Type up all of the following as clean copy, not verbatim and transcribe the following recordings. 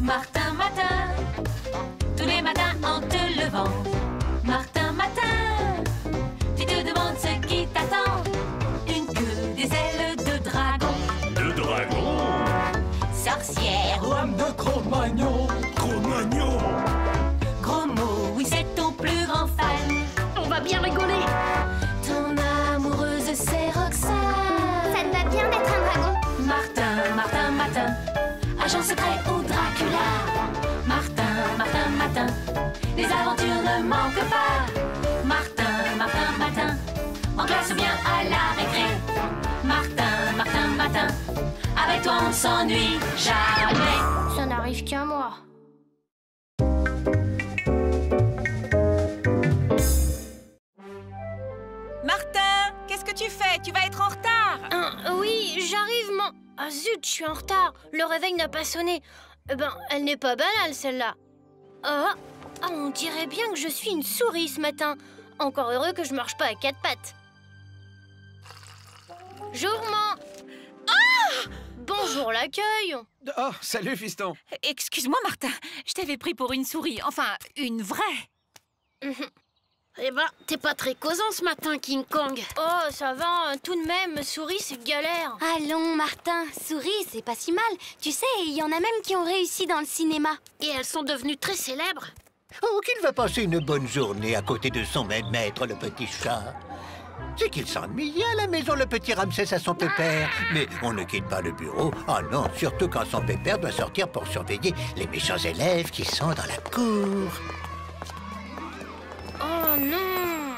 Martin Matin, tous les matins en te levant. Martin Matin, tu te demandes ce qui t'attend. Une queue, des ailes de dragon. De dragon? Sorcière ou âme de Cro-Magnon. Cro-Magnon? Gros mot, oui c'est ton plus grand fan. On va bien rigoler. Ton amoureuse c'est Roxane. Ça te va bien d'être un dragon. Martin, Martin, Matin, agent secret ou Dracula. Martin, Martin, Matin, les aventures ne manquent pas. Martin, Martin, Matin, en classe ou bien à la récré. Martin, Martin, Matin, avec toi on ne s'ennuie jamais. Ça n'arrive qu'à moi. Martin, qu'est-ce que tu fais? Tu vas être en retard. Oui, j'arrive, Ah zut, je suis en retard. Le réveil n'a pas sonné. Elle n'est pas banale, celle-là. On dirait bien que je suis une souris ce matin. Encore heureux que je marche pas à quatre pattes. Jourment. Bonjour l'accueil. Oh, salut, fiston. Excuse-moi, Martin, je t'avais pris pour une souris. Enfin, une vraie. T'es pas très causant ce matin, King Kong. Oh, ça va, tout de même, souris, c'est galère. Allons, Martin, souris, c'est pas si mal. Tu sais, il y en a même qui ont réussi dans le cinéma. Et elles sont devenues très célèbres. Oh, qu'il va passer une bonne journée à côté de son maître, le petit chat. C'est qu'il s'ennuie à la maison, le petit Ramsès à son pépère. Mais on ne quitte pas le bureau. Oh non, surtout quand son pépère doit sortir pour surveiller les méchants élèves qui sont dans la cour. Oh non!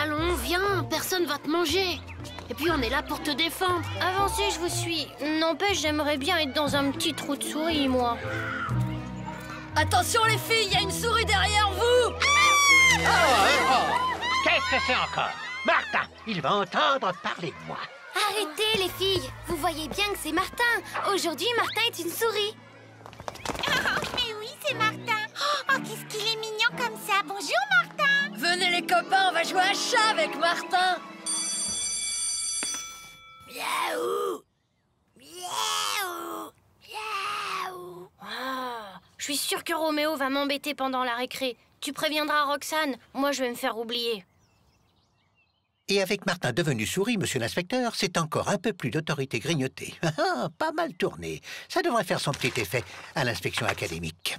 Allons, viens, personne va te manger. Et puis on est là pour te défendre. Avancez, je vous suis. N'empêche, j'aimerais bien être dans un petit trou de souris, moi. Attention les filles, il y a une souris derrière vous. Qu'est-ce que c'est encore? Martin, il va entendre parler de moi. Arrêtez, les filles. Vous voyez bien que c'est Martin. Aujourd'hui, Martin est une souris. Mais oui, c'est Martin. Oh, qu'est-ce qu'il est mignon comme ça. Bonjour, Martin. Venez les copains, on va jouer à chat avec Martin. Miaou. Miaou. Miaou. Je suis sûre que Roméo va m'embêter pendant la récré. Tu préviendras Roxane, moi je vais me faire oublier. Et avec Martin devenu souris, monsieur l'inspecteur, c'est encore un peu plus d'autorité grignotée. Pas mal tourné. Ça devrait faire son petit effet à l'inspection académique.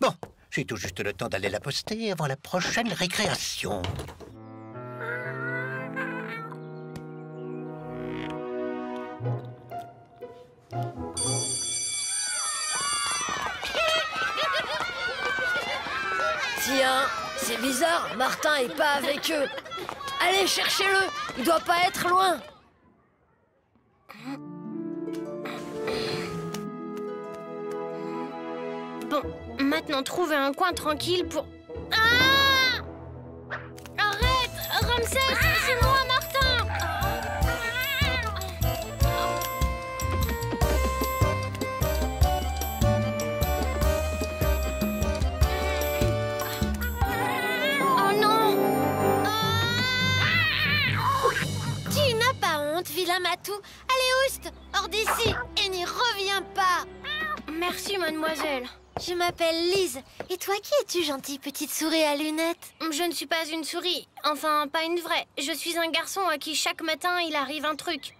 Bon, j'ai tout juste le temps d'aller la poster avant la prochaine récréation. Tiens, c'est bizarre, Martin est pas avec eux. Allez, cherchez-le, il doit pas être loin. Bon, maintenant trouver un coin tranquille pour... Ah! Arrête! Ramsès, c'est moi, Martin! Oh non! Tu n'as pas honte, vilain matou. Allez, oust, hors d'ici et n'y reviens pas. Merci, mademoiselle. Je m'appelle Lise. Et toi, qui es-tu, gentille petite souris à lunettes? Je ne suis pas une souris. Enfin, pas une vraie. Je suis un garçon à qui chaque matin, il arrive un truc.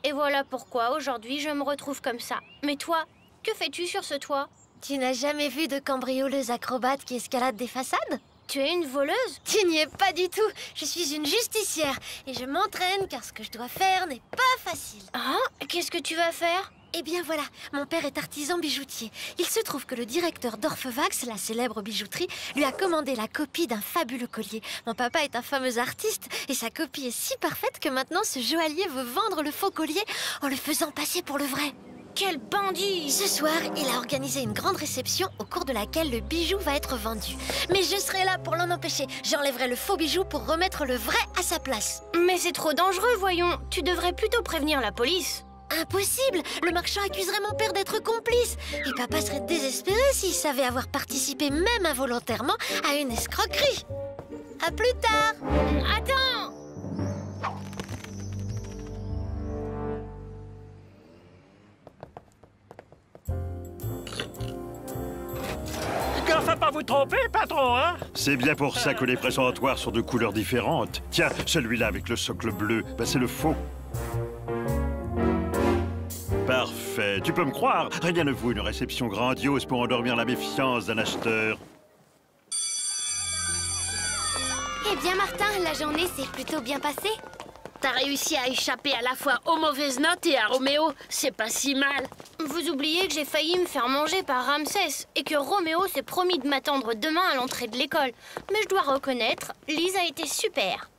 Et voilà pourquoi, aujourd'hui, je me retrouve comme ça. Mais toi, que fais-tu sur ce toit? Tu n'as jamais vu de cambrioleuse acrobate qui escalade des façades? Tu es une voleuse? Tu n'y es pas du tout. Je suis une justicière. Et je m'entraîne car ce que je dois faire n'est pas facile. Ah, qu'est-ce que tu vas faire? Eh bien voilà, mon père est artisan bijoutier. Il se trouve que le directeur d'Orphevax, la célèbre bijouterie, lui a commandé la copie d'un fabuleux collier. Mon papa est un fameux artiste et sa copie est si parfaite que maintenant ce joaillier veut vendre le faux collier en le faisant passer pour le vrai. Quel bandit! Ce soir, il a organisé une grande réception au cours de laquelle le bijou va être vendu. Mais je serai là pour l'en empêcher. J'enlèverai le faux bijou pour remettre le vrai à sa place. Mais c'est trop dangereux, voyons. Tu devrais plutôt prévenir la police. Impossible! Le marchand accuserait mon père d'être complice. Et papa serait désespéré s'il savait avoir participé, même involontairement, à une escroquerie. À plus tard! Attends! ça va pas vous tromper, patron, hein? C'est bien pour ça que les pressentoirs sont de couleurs différentes. Tiens, celui-là avec le socle bleu, c'est le faux. Parfait. Tu peux me croire, rien ne vaut une réception grandiose pour endormir la méfiance d'un acheteur. Eh bien, Martin, la journée s'est plutôt bien passée. T'as réussi à échapper à la fois aux mauvaises notes et à Roméo. C'est pas si mal. Vous oubliez que j'ai failli me faire manger par Ramsès et que Roméo s'est promis de m'attendre demain à l'entrée de l'école. Mais je dois reconnaître, Lise a été super.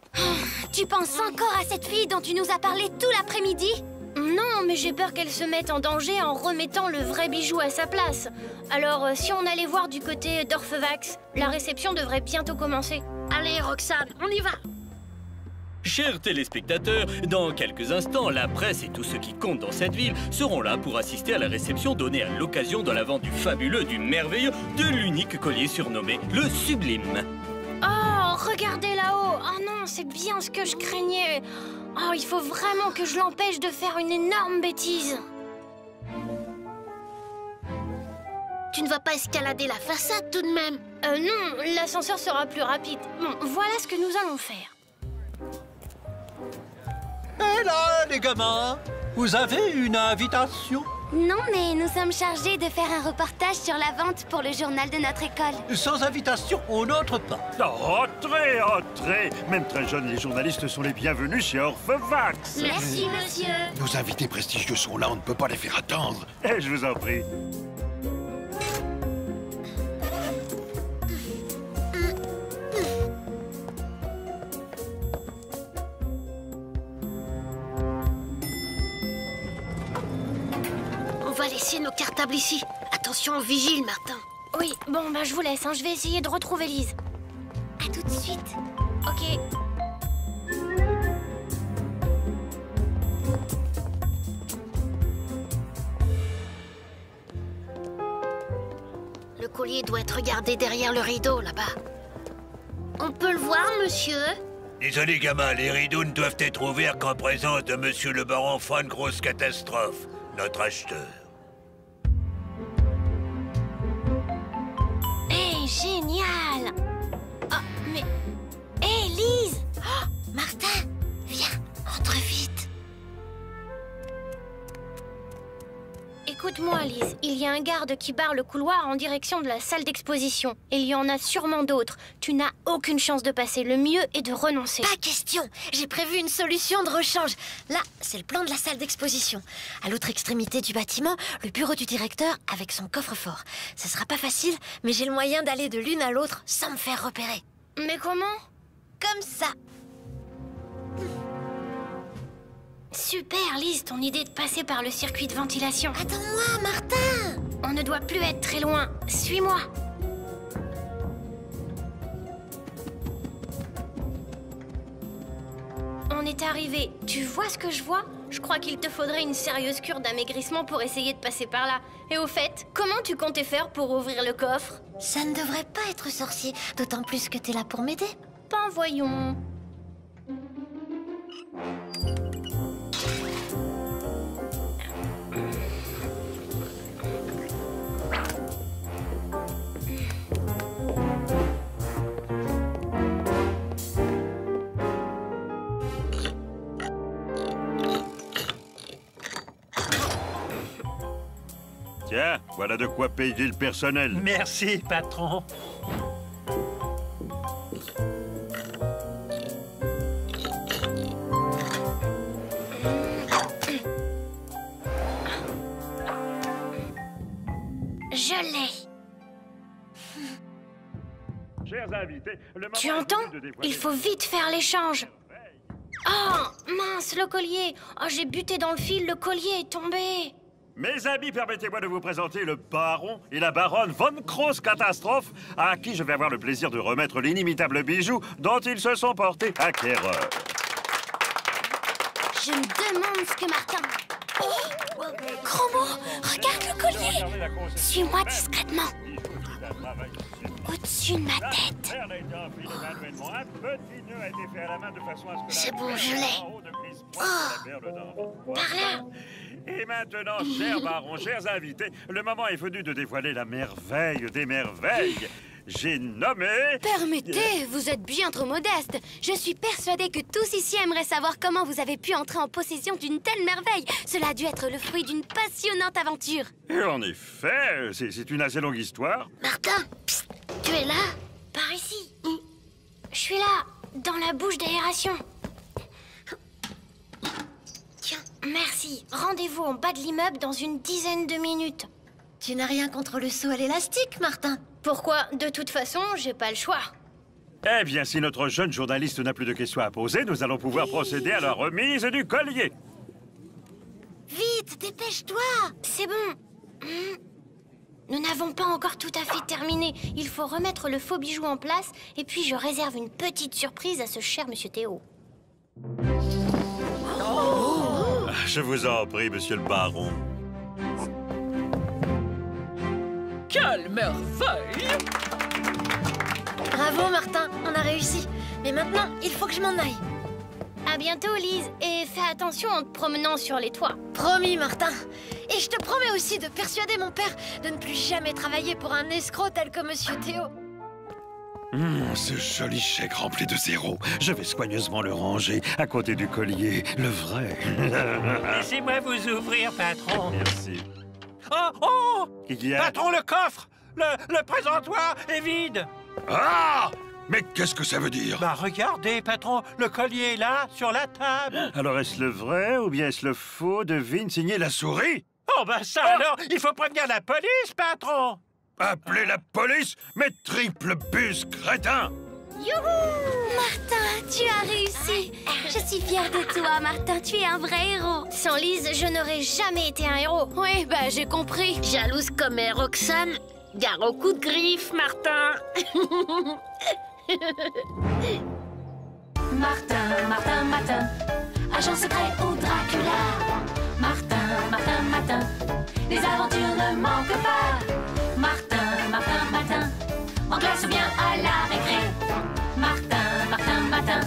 Tu penses encore à cette fille dont tu nous as parlé tout l'après-midi? Non, mais j'ai peur qu'elle se mette en danger en remettant le vrai bijou à sa place. Alors, si on allait voir du côté d'Orphevax, la réception devrait bientôt commencer. Allez, Roxane, on y va. Chers téléspectateurs, dans quelques instants, la presse et tous ceux qui comptent dans cette ville seront là pour assister à la réception donnée à l'occasion de la vente du fabuleux, du merveilleux, de l'unique collier surnommé le Sublime. Oh, regardez là-haut! Oh non, c'est bien ce que je craignais. Oh, il faut vraiment que je l'empêche de faire une énorme bêtise. Tu ne vas pas escalader la façade tout de même? Non, l'ascenseur sera plus rapide. Bon, voilà ce que nous allons faire. Et là, les gamins, vous avez une invitation? Non, mais nous sommes chargés de faire un reportage sur la vente pour le journal de notre école. Sans invitation, on n'entre pas. Entrez, entrez. Même très jeunes, les journalistes sont les bienvenus chez Orphevax. Merci, monsieur. Nos invités prestigieux sont là, on ne peut pas les faire attendre. Eh, je vous en prie. On va laisser nos cartables ici. Attention au vigile, Martin. Oui, bon, bah je vous laisse, hein. Je vais essayer de retrouver Lise. À tout de suite. Ok. Le collier doit être gardé derrière le rideau, là-bas. On peut le voir, monsieur? Désolé, gamin, les rideaux ne doivent être ouverts qu'en présence de monsieur le baron Von Grosse Catastrophe, notre acheteur. Hé, génial! Oh, mais... Hé, Lise! Oh, Martin, viens, entre vite. Écoute-moi, Lise, il y a un garde qui barre le couloir en direction de la salle d'exposition. Et il y en a sûrement d'autres. Tu n'as aucune chance de passer. Le mieux est de renoncer. Pas question. J'ai prévu une solution de rechange. Là, c'est le plan de la salle d'exposition. À l'autre extrémité du bâtiment, le bureau du directeur avec son coffre-fort. Ça sera pas facile, mais j'ai le moyen d'aller de l'une à l'autre sans me faire repérer. Mais comment? Comme ça. Super, Lise, ton idée de passer par le circuit de ventilation. Attends-moi, Martin! On ne doit plus être très loin. Suis-moi. On est arrivé. Tu vois ce que je vois? Je crois qu'il te faudrait une sérieuse cure d'amaigrissement pour essayer de passer par là. Et au fait, comment tu comptais faire pour ouvrir le coffre? Ça ne devrait pas être sorcier, d'autant plus que t'es là pour m'aider. Ben voyons. Tiens, voilà de quoi payer le personnel. Merci, patron. Je l'ai. Chers invités, le moment Tu est entends? venu de dévoiler- Il faut vite faire l'échange. Oh, mince, le collier. Oh, j'ai buté dans le fil, le collier est tombé. Mes amis, permettez-moi de vous présenter le baron et la baronne Von Grosse Catastrophe, à qui je vais avoir le plaisir de remettre l'inimitable bijou dont ils se sont portés acquéreurs. Je me demande ce que Martin... Oh, gros mot, regarde le collier. Suis-moi discrètement. Au-dessus de ma tête. C'est bon, je l'ai. Oh, par là. Et maintenant, cher baron, chers invités, le moment est venu de dévoiler la merveille des merveilles. J'ai nommé... Permettez, vous êtes bien trop modeste. Je suis persuadée que tous ici aimeraient savoir comment vous avez pu entrer en possession d'une telle merveille. Cela a dû être le fruit d'une passionnante aventure. Et en effet, c'est une assez longue histoire. Martin, psst, tu es là? Par ici. Je suis là, dans la bouche d'aération. Tiens, merci. Rendez-vous en bas de l'immeuble dans une dizaine de minutes. Tu n'as rien contre le saut à l'élastique, Martin? Pourquoi? De toute façon, j'ai pas le choix. Eh bien, si notre jeune journaliste n'a plus de questions à poser, nous allons pouvoir procéder à la remise du collier. Vite, dépêche-toi! C'est bon. Nous n'avons pas encore tout à fait terminé. Il faut remettre le faux bijou en place et puis je réserve une petite surprise à ce cher monsieur Théo. Je vous en prie, monsieur le baron. Quelle merveille! Bravo, Martin, on a réussi. Mais maintenant, il faut que je m'en aille. À bientôt, Lise. Et fais attention en te promenant sur les toits. Promis, Martin. Et je te promets aussi de persuader mon père de ne plus jamais travailler pour un escroc tel que Monsieur Théo. Ce joli chèque rempli de zéros. Je vais soigneusement le ranger à côté du collier, le vrai. Laissez-moi vous ouvrir, patron. Merci. Oh! Il y a... Patron, le coffre! Le présentoir est vide! Ah! Mais qu'est-ce que ça veut dire? Bah regardez, patron, le collier est là, sur la table. Alors est-ce le vrai ou bien est-ce le faux? Devine, signé la souris? Oh bah ça alors, il faut prévenir la police, patron. Appelez la police? Mais triple bus, crétin! Youhou! Martin, tu as réussi. Je suis fière de toi, Martin. Tu es un vrai héros. Sans Lise, je n'aurais jamais été un héros. Oui, bah j'ai compris. Jalouse comme est Roxane. Gare au coup de griffe, Martin. Martin, Martin, Martin, agent secret ou Dracula. Martin, Martin, Martin, les aventures ne manquent pas. Martin, Martin, Martin, en classe ou bien à la récré. Martin, Martin, Martin,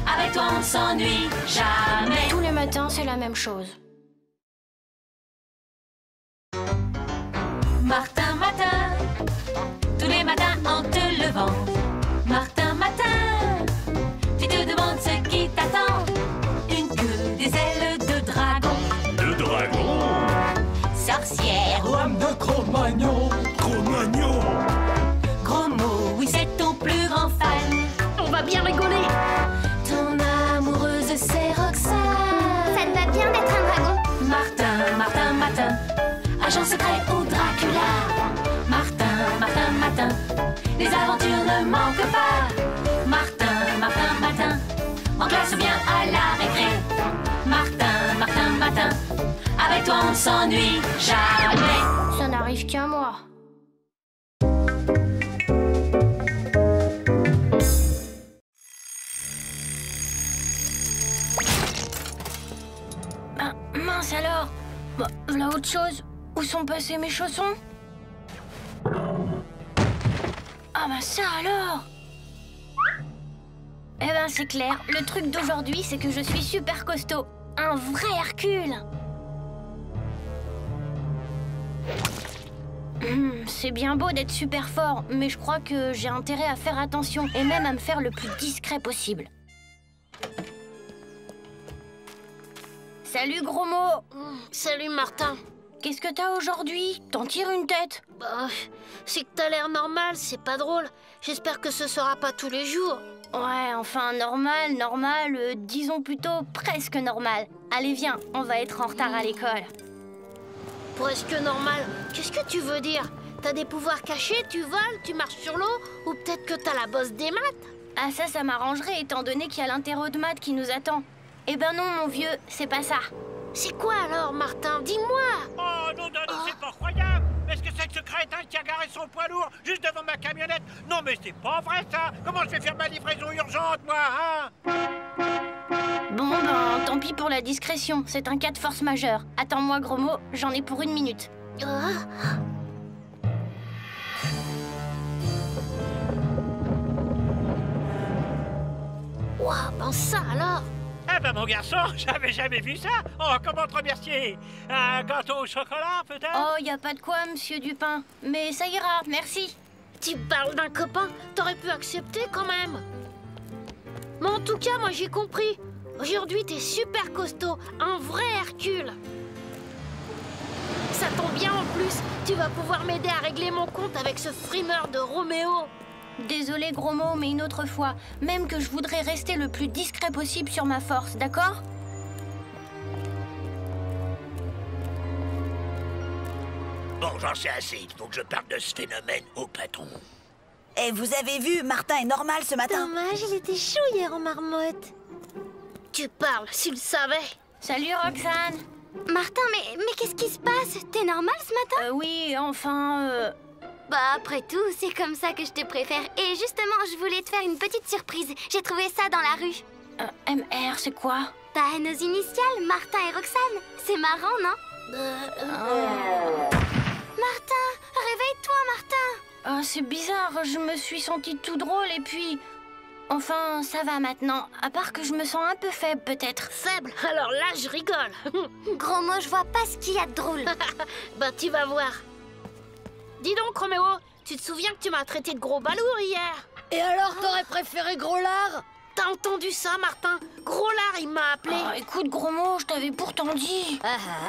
avec toi on ne s'ennuie jamais. Tous les matins, c'est la même chose. Martin, Martin, tous les matins en te levant. Martin, Martin, tu te demandes ce qui t'attend. Une queue, des ailes de dragon. De dragon? Sorcière, Lame de Cro-Magnon. Cro-Magnon! gros mot, oui c'est ton plus grand fan. On va bien rigoler. Ton amoureuse c'est Roxane. Ça te va bien d'être un dragon? Martin, Martin, Martin, agent secret ou Dracula. Martin, Martin, Martin, les aventures ne manquent pas. Martin, Martin, Martin, en classe ou bien à la récré. Martin, Martin, Martin, avec toi on ne s'ennuie jamais. Ça n'arrive qu'à moi. Ah, mince alors. Bah, voilà autre chose. Où sont passés mes chaussons? Ah bah ça alors. Eh ben c'est clair, le truc d'aujourd'hui c'est que je suis super costaud. Un vrai Hercule. C'est bien beau d'être super fort, mais je crois que j'ai intérêt à faire attention et même à me faire le plus discret possible. Salut gros mot. Salut, Martin. Qu'est-ce que t'as aujourd'hui? T'en tires une tête? Bah, c'est que t'as l'air normal, c'est pas drôle. J'espère que ce sera pas tous les jours. Ouais, enfin normal, disons plutôt presque normal. Allez viens, on va être en retard à l'école. Presque normal. Qu'est-ce que tu veux dire? T'as des pouvoirs cachés, tu voles, tu marches sur l'eau? Ou peut-être que t'as la bosse des maths? Ah ça m'arrangerait étant donné qu'il y a l'interro de maths qui nous attend. Eh ben non mon vieux, c'est pas ça. C'est quoi alors, Martin? Dis-moi! Oh non, c'est pas croyable. Est-ce que c'est ce crétin qui a garé son poids lourd juste devant ma camionnette? Non mais c'est pas vrai ça. Comment je vais faire ma livraison urgente moi, hein? Bon ben, tant pis pour la discrétion, c'est un cas de force majeure. Attends-moi gros mot, j'en ai pour 1 minute. Ouah, ben ça alors! Ah bah mon garçon, j'avais jamais vu ça. Oh, comment te remercier? Un gâteau au chocolat, peut-être? Oh, y a pas de quoi, monsieur Dupin. Mais ça ira, merci. Tu parles d'un copain, t'aurais pu accepter quand même. Mais en tout cas, moi j'ai compris. Aujourd'hui, t'es super costaud, un vrai Hercule. Ça tombe bien en plus, tu vas pouvoir m'aider à régler mon compte avec ce frimeur de Roméo. Désolé, gros mot, mais une autre fois. Même que je voudrais rester le plus discret possible sur ma force, d'accord? Bon, j'en sais assez. Il faut que je parle de ce phénomène au patron. Et vous avez vu, Martin est normal ce matin. Dommage, il était chou hier en marmotte. Tu parles, s'il le savait. Salut, Roxane. Martin, mais qu'est-ce qui se passe? T'es normal ce matin? Oui, enfin, Bah, après tout, c'est comme ça que je te préfère. Et justement, je voulais te faire une petite surprise. J'ai trouvé ça dans la rue. MR, c'est quoi? Bah, nos initiales, Martin et Roxane. C'est marrant, non? Martin, réveille-toi, Martin. C'est bizarre, je me suis sentie tout drôle et puis... Enfin, ça va maintenant. À part que je me sens un peu faible, peut-être. Faible? Alors là, je rigole. Gros mot, je vois pas ce qu'il y a de drôle. Bah, tu vas voir. Dis donc, Roméo, tu te souviens que tu m'as traité de gros balourd hier? Et alors, t'aurais préféré Gros Lard? T'as entendu ça, Martin? Gros lard, il m'a appelé. Écoute, gros mot, je t'avais pourtant dit.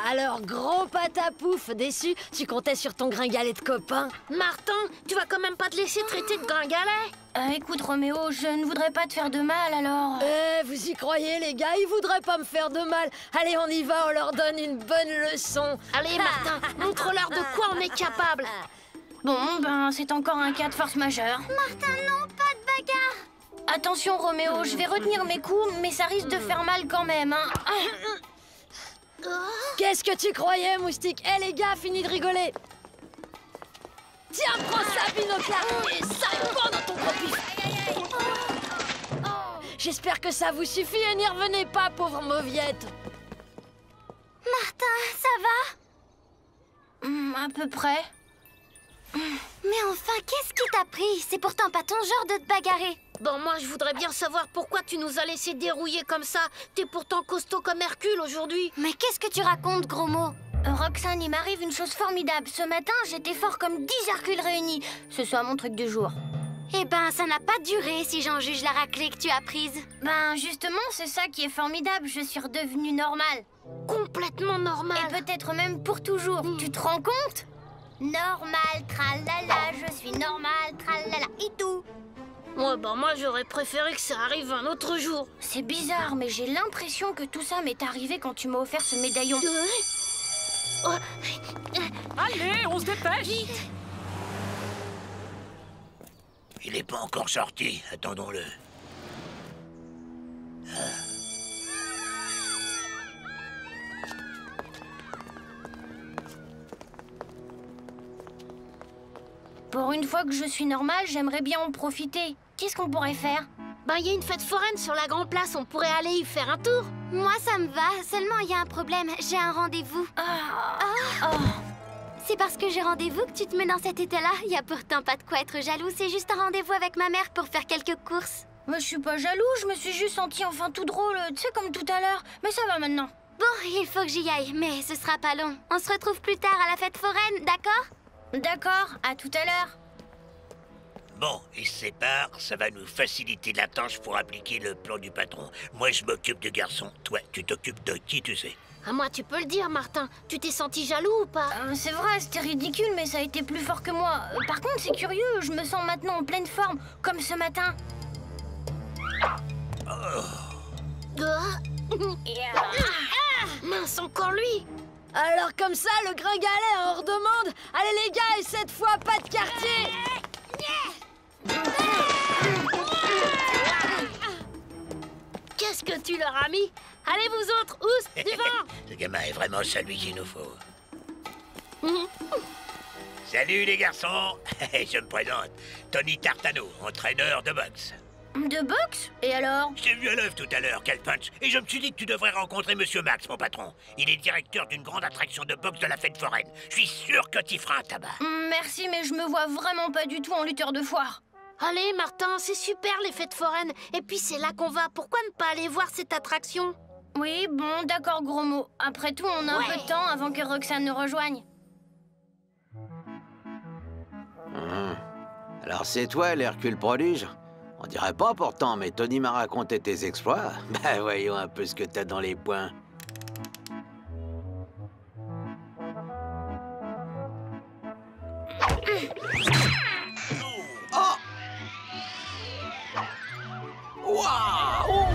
Alors, gros patapouf, déçu, tu comptais sur ton gringalet de copain. Martin, tu vas quand même pas te laisser traiter de gringalet? Écoute, Roméo, je ne voudrais pas te faire de mal, alors... Vous y croyez, les gars? Ils voudraient pas me faire de mal. Allez, on y va, on leur donne une bonne leçon. Allez, Martin, montre-leur de quoi on est capable. Bon, ben, c'est encore un cas de force majeure. Martin, non, pas de bagarre. Attention, Roméo, je vais retenir mes coups, mais ça risque de faire mal quand même, hein. Qu'est-ce que tu croyais, moustique? Les gars, fini de rigoler. Tiens, prends ça, Binoclard, et ça répond dans ton gros pif. J'espère que ça vous suffit et n'y revenez pas, pauvre mauviette. Martin, ça va? À peu près. Mais enfin, qu'est-ce qui t'a pris? C'est pourtant pas ton genre de te bagarrer. Bon, moi, je voudrais bien savoir pourquoi tu nous as laissé dérouiller comme ça. T'es pourtant costaud comme Hercule aujourd'hui. Mais qu'est-ce que tu racontes, gros mot? Roxane, il m'arrive une chose formidable. Ce matin, j'étais fort comme 10 Hercules réunis. Ce soit mon truc du jour. Eh ben, ça n'a pas duré si j'en juge la raclée que tu as prise. Ben, justement, c'est ça qui est formidable. Je suis redevenue normale. Complètement normale. Et peut-être même pour toujours. Tu te rends compte? Normal, tralala, je suis normale, tralala, et tout. Ouais, bah moi, j'aurais préféré que ça arrive un autre jour. C'est bizarre, mais j'ai l'impression que tout ça m'est arrivé quand tu m'as offert ce médaillon. Allez, on se dépêche. Il n'est pas encore sorti, attendons-le. Pour une fois que je suis normale, j'aimerais bien en profiter. Qu'est-ce qu'on pourrait faire? Ben, il y a une fête foraine sur la Grand Place, on pourrait aller y faire un tour. Moi, ça me va. Seulement, il y a un problème. J'ai un rendez-vous. C'est parce que j'ai rendez-vous que tu te mets dans cet état-là. Il y a pourtant pas de quoi être jaloux. C'est juste un rendez-vous avec ma mère pour faire quelques courses. Moi, je suis pas jaloux. Je me suis juste sentie enfin tout drôle. Tu sais, comme tout à l'heure. Mais ça va maintenant. Bon, il faut que j'y aille, mais ce sera pas long. On se retrouve plus tard à la fête foraine, d'accord? D'accord, à tout à l'heure. Bon, ils se séparent, ça va nous faciliter la tâche pour appliquer le plan du patron. Moi, je m'occupe du garçon. Toi, tu t'occupes de qui, tu sais? À moi, tu peux le dire, Martin. Tu t'es senti jaloux ou pas? C'est vrai, c'était ridicule, mais ça a été plus fort que moi. Par contre, c'est curieux, je me sens maintenant en pleine forme, comme ce matin. Mince, encore lui! Alors comme ça, le gringalet est hors demande. Allez les gars, et cette fois, pas de quartier. Qu'est-ce que tu leur as mis? Allez vous autres, oust, devant! Ce gamin est vraiment celui qu'il nous faut. Salut les garçons. Je me présente, Tony Tartano, entraîneur de boxe. De boxe? Et alors? Je t'ai vu à l'œuvre tout à l'heure, quel punch. Et je me suis dit que tu devrais rencontrer Monsieur Max, mon patron. Il est directeur d'une grande attraction de boxe de la fête foraine. Je suis sûr que t'y feras un tabac. Merci, mais je me vois vraiment pas du tout en lutteur de foire. Allez, Martin, c'est super les fêtes foraines. Et puis c'est là qu'on va. Pourquoi ne pas aller voir cette attraction? Oui, bon, d'accord, gros mot. Après tout, on a un peu de temps avant que Roxane nous rejoigne. Alors c'est toi l'Hercule prodige? On dirait pas pourtant, mais Tony m'a raconté tes exploits. Ben voyons un peu ce que t'as dans les poings. Oh! Waouh!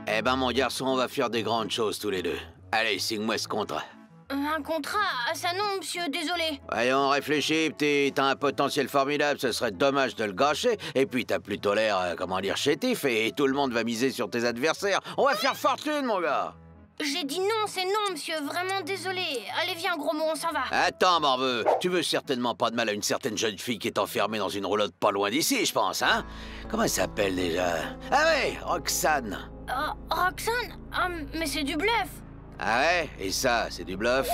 Eh ben mon garçon, on va faire des grandes choses tous les deux. Allez, signe-moi ce contrat. Un contrat? Ah ça non, monsieur, désolé. Voyons, réfléchis, petit. T'as un potentiel formidable, ce serait dommage de le gâcher. Et puis t'as plutôt l'air, comment dire, chétif, et tout le monde va miser sur tes adversaires. On va faire fortune, mon gars. J'ai dit non, c'est non, monsieur, vraiment désolé. Allez, viens, gros mot, on s'en va. Attends, morveux, tu veux certainement pas de mal à une certaine jeune fille qui est enfermée dans une roulotte pas loin d'ici, je pense, hein? Comment elle s'appelle déjà? Ah ouais, Roxane. Roxane? Ah, mais c'est du bluff. Ah ouais? Et ça, c'est du bluff?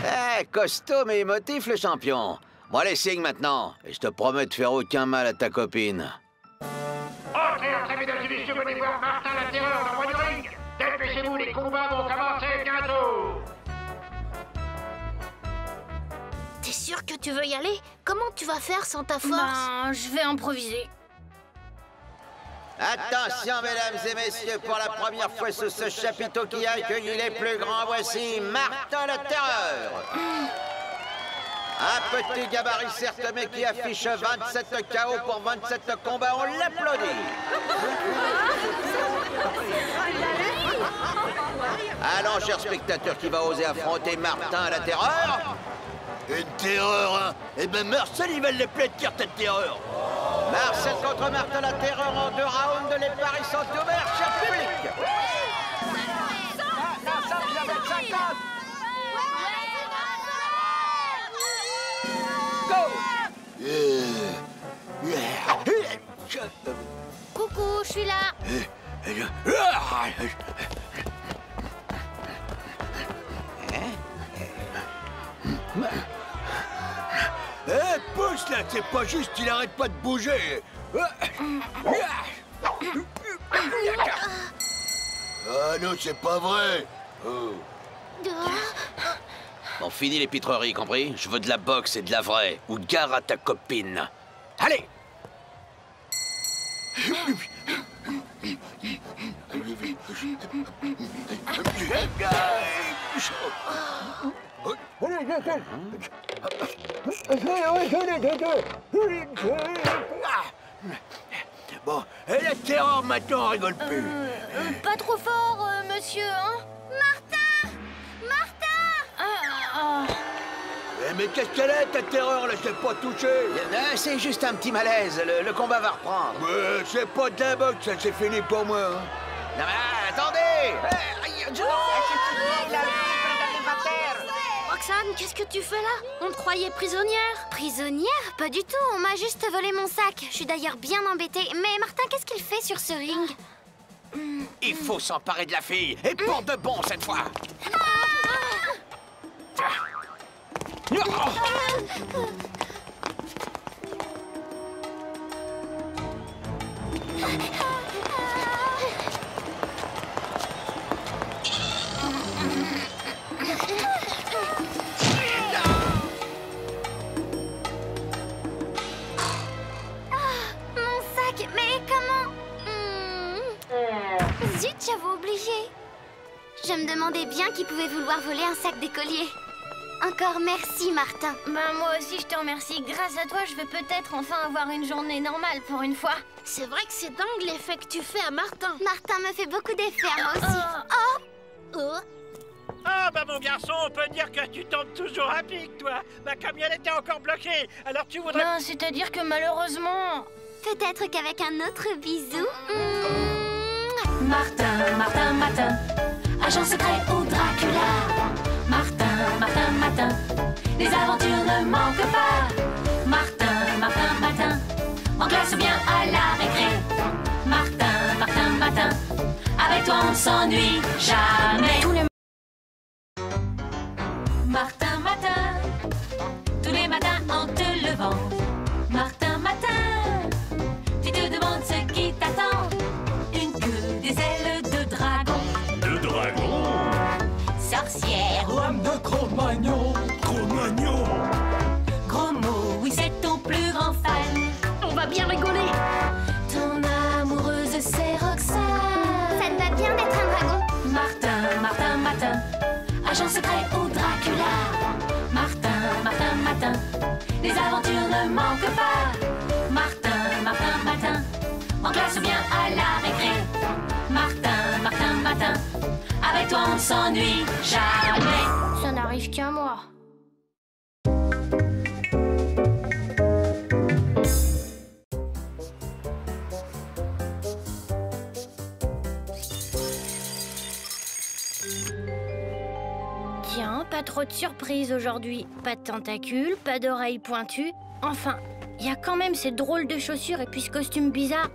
Eh, costaud mais émotif, le champion. Bon, allez, signe maintenant. Et je te promets de faire aucun mal à ta copine. Entrez, mesdames et messieurs, venez voir Martin la Terreur dans le roi du ring. Dépêchez-vous, les combats vont commencer bientôt. T'es sûr que tu veux y aller? Comment tu vas faire sans ta force? Ben, je vais improviser. Attention, mesdames et messieurs, pour la première fois sous ce chapiteau qui a accueilli les plus grands, voici Martin la Terreur. Un petit gabarit certes, mais qui affiche 27 KO pour 27 combats, on l'applaudit. Allons, chers spectateurs, qui va oser affronter Martin la Terreur? Une terreur, hein? Eh ben Marcel, il va l'éplatir, ta terreur. Marcel contre Martin la Terreur en 2 rounds, les paris sont ouverts, cher public. Coucou, je suis là. Eh, pousse là, c'est pas juste, il arrête pas de bouger. Ah non, c'est pas vrai. Oh. Bon, fini les pitreries, compris? Je veux de la boxe et de la vraie. Ou gare à ta copine. Allez! Bon, et la terreur maintenant, on rigole plus. Pas trop fort, monsieur, hein? Martin! Martin! Mais qu'est-ce qu'elle est, ta terreur, là, je t'ai pas touché. C'est juste un petit malaise, le combat va reprendre. Mais c'est pas de la boxe, ça, c'est fini pour moi. Hein. Non mais attendez! Roxane, qu'est-ce que tu fais là? On te croyait prisonnière? Prisonnière? Pas du tout, on m'a juste volé mon sac. Je suis d'ailleurs bien embêtée. Mais Martin, qu'est-ce qu'il fait sur ce ring? Il faut s'emparer de la fille, et pour de bon cette fois! Mon sac, mais comment? Zut, j'avais obligé. Je me demandais bien qui pouvait vouloir voler un sac d'écolier. Encore merci, Martin. Ben, moi aussi, je te remercie. Grâce à toi, je vais peut-être enfin avoir une journée normale pour une fois. C'est vrai que c'est dingue l'effet que tu fais à Martin. Martin me fait beaucoup d'effets, moi aussi. Ah, bah mon garçon, on peut dire que tu tombes toujours à pic, toi. Ma camionnette est encore bloquée, alors tu voudrais... Non, c'est-à-dire que malheureusement... Peut-être qu'avec un autre bisou... Martin, Martin, Martin, agent secret ou Dracula. Martin, Martin, Martin, les aventures ne manquent pas. Martin, Martin, Martin, en classe ou bien à la récré. Martin, Martin, Martin, avec toi on ne s'ennuie jamais. Martin, Martin, à la récré. Martin, Martin, Martin, avec toi on s'ennuie jamais. Ça n'arrive qu'à moi. Tiens, pas trop de surprises aujourd'hui. Pas de tentacules, pas d'oreilles pointues. Enfin, il y a quand même ces drôles de chaussures et puis ce costume bizarre.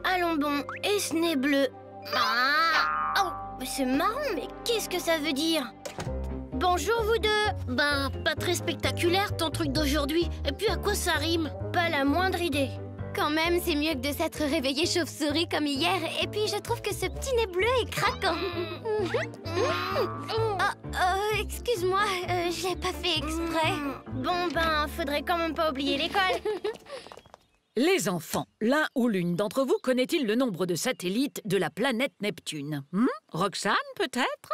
Allons bon, et ce nez bleu. Ah oh, mais c'est marrant, mais qu'est-ce que ça veut dire? Bonjour vous deux. Ben, pas très spectaculaire ton truc d'aujourd'hui. Et puis à quoi ça rime? Pas la moindre idée. Quand même, c'est mieux que de s'être réveillé chauve-souris comme hier. Et puis, je trouve que ce petit nez bleu est craquant. Excuse-moi, je l'ai pas fait exprès. Bon, ben, faudrait quand même pas oublier l'école. Les enfants, l'un ou l'une d'entre vous connaît-il le nombre de satellites de la planète Neptune? Roxane, peut-être?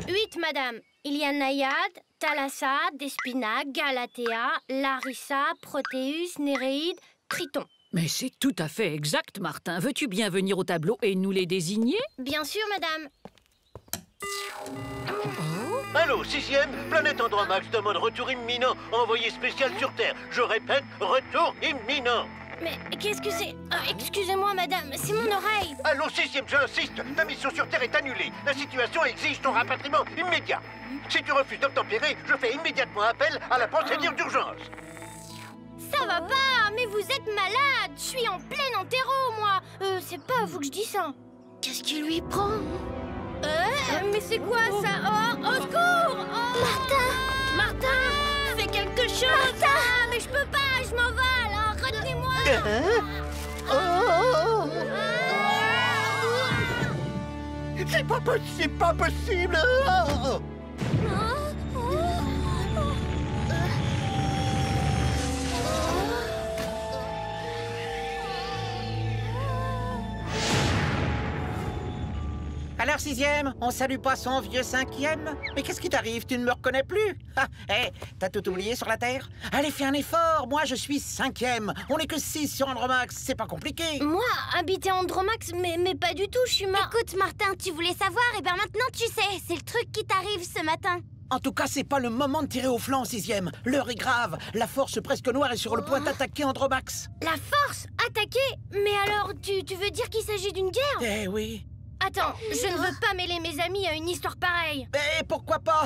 8, madame. Il y a Naïade, Thalassa, Despina, Galatea, Larissa, Proteus, Néréide, Triton. Mais c'est tout à fait exact, Martin. Veux-tu bien venir au tableau et nous les désigner? Bien sûr, madame. Allô, 6e, planète Andromax demande retour imminent, envoyé spécial sur Terre. Je répète, retour imminent. Mais qu'est-ce que c'est? Excusez-moi, madame, c'est mon oreille. Allô, 6e, j'insiste, ta mission sur Terre est annulée. La situation exige ton rapatriement immédiat. Si tu refuses d'obtempérer, je fais immédiatement appel à la procédure d'urgence. Ça va pas, mais vous êtes malade. Je suis en plein enterro, moi. C'est pas à vous que je dis ça. Qu'est-ce qui lui prend? Mais c'est quoi ça? Oh, au secours! Oh, Martin, fais quelque chose! Martin, mais je peux pas, je m'envole! Oh, retenez-moi! C'est pas possible! Alors 6e, on salue pas son vieux 5e? Mais qu'est-ce qui t'arrive? Tu ne me reconnais plus? Ah, t'as tout oublié sur la Terre? Allez, fais un effort, moi je suis 5e. On n'est que 6 sur Andromax, c'est pas compliqué. Moi, habiter Andromax, mais pas du tout, je suis Écoute, Martin, tu voulais savoir, et ben maintenant tu sais, c'est le truc qui t'arrive ce matin. En tout cas, c'est pas le moment de tirer au flanc, 6e. L'heure est grave, la force presque noire est sur le point d'attaquer Andromax. La force? Attaquer? Mais alors, tu veux dire qu'il s'agit d'une guerre? Eh oui. Attends, je ne veux pas mêler mes amis à une histoire pareille. Eh, pourquoi pas?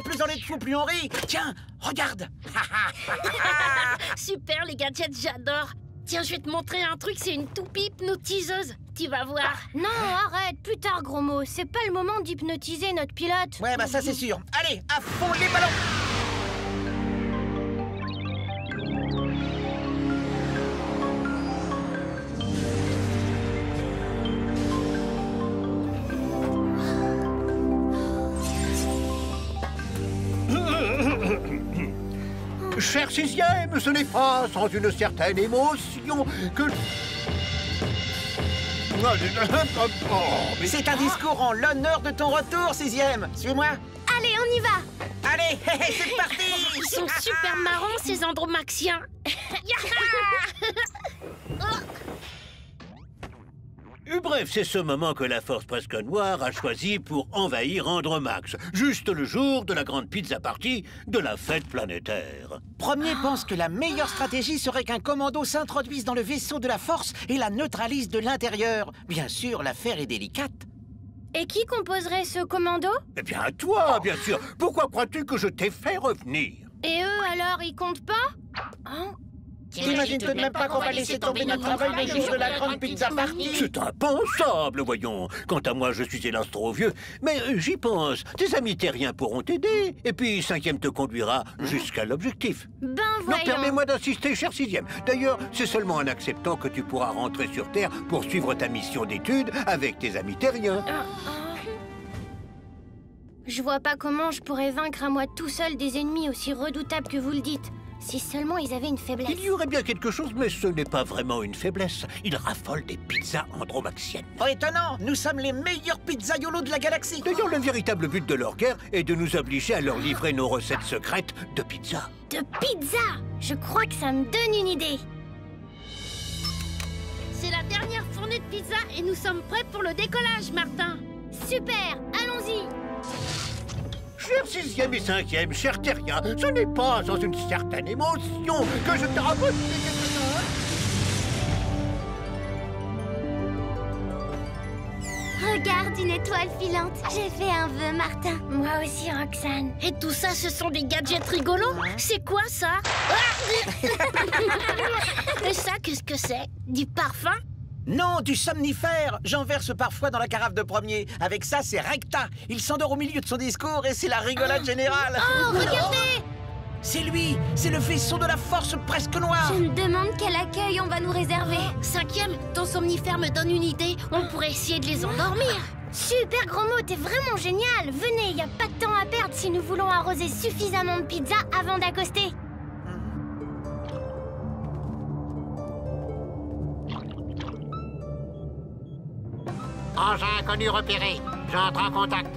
Plus on est de fous, plus on rit. Tiens, regarde. Super les gadgets, j'adore. Tiens, je vais te montrer un truc, c'est une toupie hypnotiseuse. Tu vas voir. Non, arrête, plus tard, gros mot. C'est pas le moment d'hypnotiser notre pilote. Ouais, bah ça c'est sûr. Allez, à fond les ballons. Cher 6e, ce n'est pas sans une certaine émotion que... C'est un discours en l'honneur de ton retour, 6e. Suis-moi. Allez, on y va. Allez, c'est parti. Ils sont super marrants, ces andromaxiens. Bref, c'est ce moment que la force presque noire a choisi pour envahir Andromax, juste le jour de la grande pizza party de la fête planétaire. Premier pense que la meilleure stratégie serait qu'un commando s'introduise dans le vaisseau de la force et la neutralise de l'intérieur. Bien sûr, l'affaire est délicate. Et qui composerait ce commando? Eh bien, toi, bien sûr. Pourquoi crois-tu que je t'ai fait revenir? Et eux, alors, ils comptent pas? Hein? T'imagines tout de même pas qu'on va laisser tomber notre travail le jour de la grande pizza party? C'est impensable, voyons. Quant à moi, je suis hélas trop vieux. Mais j'y pense. Tes amis terriens pourront t'aider. Et puis, 5e te conduira jusqu'à l'objectif. Ben Non, voyons. permets-moi d'insister, cher 6e. D'ailleurs, c'est seulement en acceptant que tu pourras rentrer sur Terre pour suivre ta mission d'études avec tes amis terriens. Je vois pas comment je pourrais vaincre à moi tout seul des ennemis aussi redoutables que vous le dites. Si seulement ils avaient une faiblesse. Il y aurait bien quelque chose, mais ce n'est pas vraiment une faiblesse. Ils raffolent des pizzas andromaxiennes. Oh, étonnant, nous sommes les meilleurs pizzaiolos de la galaxie. D'ailleurs, le véritable but de leur guerre est de nous obliger à leur livrer nos recettes secrètes de pizza. De pizza? Je crois que ça me donne une idée. dernière fournée de pizza et nous sommes prêts pour le décollage, Martin. Super, allons-y. Cher 6e et 5e, cher terrien, ce n'est pas sans une certaine émotion que je te raconte quelque chose. Regarde une étoile filante. J'ai fait un vœu, Martin. Moi aussi, Roxane. Et tout ça, ce sont des gadgets rigolos? C'est quoi ça? Et ça, qu'est-ce que c'est? Du parfum? Non, du somnifère. J'en verse parfois dans la carafe de premier. Avec ça, c'est Recta. Il s'endort au milieu de son discours et c'est la rigolade générale. Oh, regardez! C'est lui. C'est le vaisseau de la force presque noire. Je me demande quel accueil on va nous réserver. 5e, ton somnifère me donne une idée. On pourrait essayer de les endormir. Super Gros Mot, t'es vraiment génial. Venez, y a pas de temps à perdre si nous voulons arroser suffisamment de pizza avant d'accoster. Engin inconnu repéré. J'entre en contact.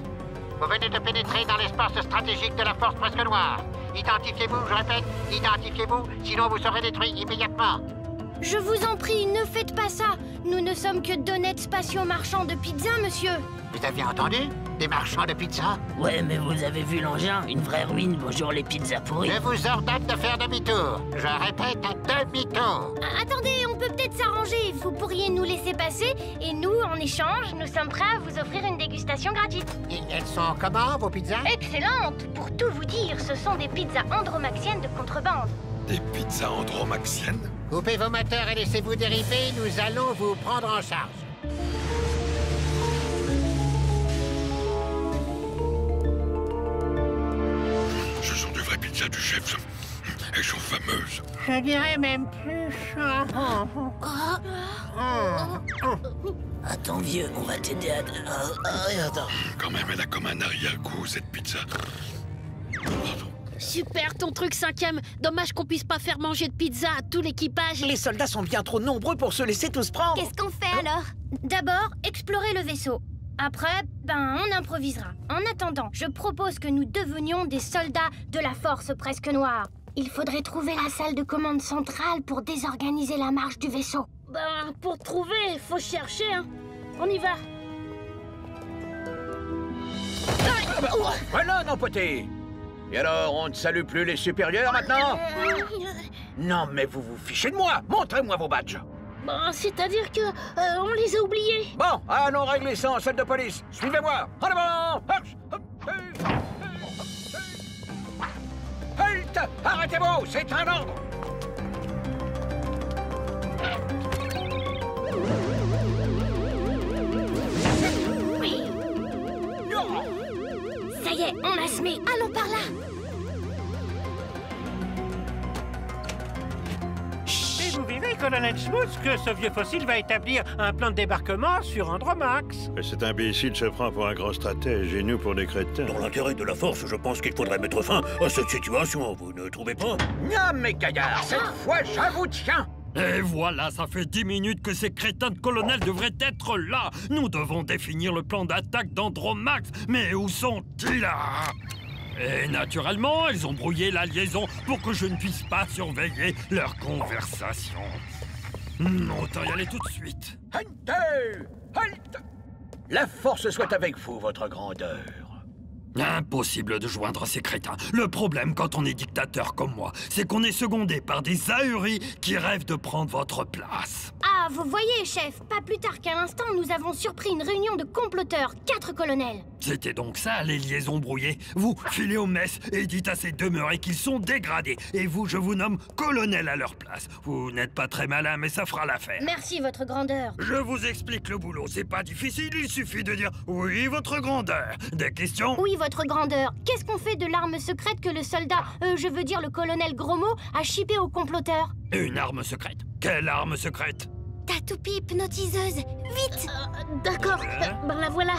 Vous venez de pénétrer dans l'espace stratégique de la force presque noire. Identifiez-vous, je répète, identifiez-vous, sinon vous serez détruit immédiatement. Je vous en prie, ne faites pas ça. Nous ne sommes que d'honnêtes spatiaux marchands de pizza, monsieur. Vous avez entendu? Des marchands de pizza? Ouais, mais vous avez vu l'engin? Une vraie ruine, bonjour les pizzas pourries. Je vous ordonne de faire demi-tour. Je répète, demi-tour. Attendez, on peut peut-être s'arranger. Vous pourriez nous laisser passer et nous, en échange, nous sommes prêts à vous offrir une dégustation gratuite. Et elles sont comment, vos pizzas? Excellentes. Pour tout vous dire, ce sont des pizzas andromaxiennes de contrebande. Des pizzas andromaxiennes? Coupez vos moteurs et laissez-vous dériver. Nous allons vous prendre en charge. Ce sont de vraies pizzas du chef. Elles sont fameuses. Je dirais même plus. Attends, vieux, on va t'aider à... attends. Quand même, elle a comme un arrière-goût, cette pizza. Super ton truc 5e. Dommage qu'on puisse pas faire manger de pizza à tout l'équipage. Les soldats sont bien trop nombreux pour se laisser tous prendre. Qu'est-ce qu'on fait alors? D'abord, explorer le vaisseau. Après, on improvisera. En attendant, je propose que nous devenions des soldats de la force presque noire. Il faudrait trouver la salle de commande centrale pour désorganiser la marche du vaisseau. Pour trouver, faut chercher, hein. On y va. Voilà, non, poté. Et alors, on ne salue plus les supérieurs maintenant? Non, mais vous vous fichez de moi. Montrez-moi vos badges. C'est-à-dire que on les a oubliés. Bon, allons régler ça en salle de police. Suivez-moi. En avant. Halt! Arrêtez-vous, c'est un ordre. Ça y est, on la se met. Allons par là. Et vous verrez, colonel Smooth, que ce vieux fossile va établir un plan de débarquement sur Andromax. Cet imbécile se prend pour un grand stratège et nous pour des crétins. Dans l'intérêt de la force, je pense qu'il faudrait mettre fin à cette situation, vous ne trouvez pas? Non, mes gaillards, cette fois, je vous tiens. Et voilà, ça fait 10 minutes que ces crétins de colonel devraient être là. Nous devons définir le plan d'attaque d'Andromax. Mais où sont-ils? Et naturellement, ils ont brouillé la liaison pour que je ne puisse pas surveiller leur conversation. Autant y aller tout de suite. Halt! Halt! La force soit avec vous, votre grandeur. Impossible de joindre ces crétins. Le problème quand on est dictateur comme moi, c'est qu'on est secondé par des ahuris qui rêvent de prendre votre place. Ah, vous voyez, chef, pas plus tard qu'à l'instant, nous avons surpris une réunion de comploteurs, 4 colonels. C'était donc ça, les liaisons brouillées. Vous, filez aux messes et dites à ces demeurés qu'ils sont dégradés. Et vous, je vous nomme colonel à leur place. Vous n'êtes pas très malin, mais ça fera l'affaire. Merci, votre grandeur. Je vous explique le boulot, c'est pas difficile, il suffit de dire « Oui, votre grandeur ». Des questions? Oui, votre grandeur. Qu'est-ce qu'on fait de l'arme secrète que le soldat, je veux dire le colonel Gros Mot, a chippé aux comploteurs? Une arme secrète? Quelle arme secrète? Ta toupie hypnotiseuse, vite! D'accord, la voilà.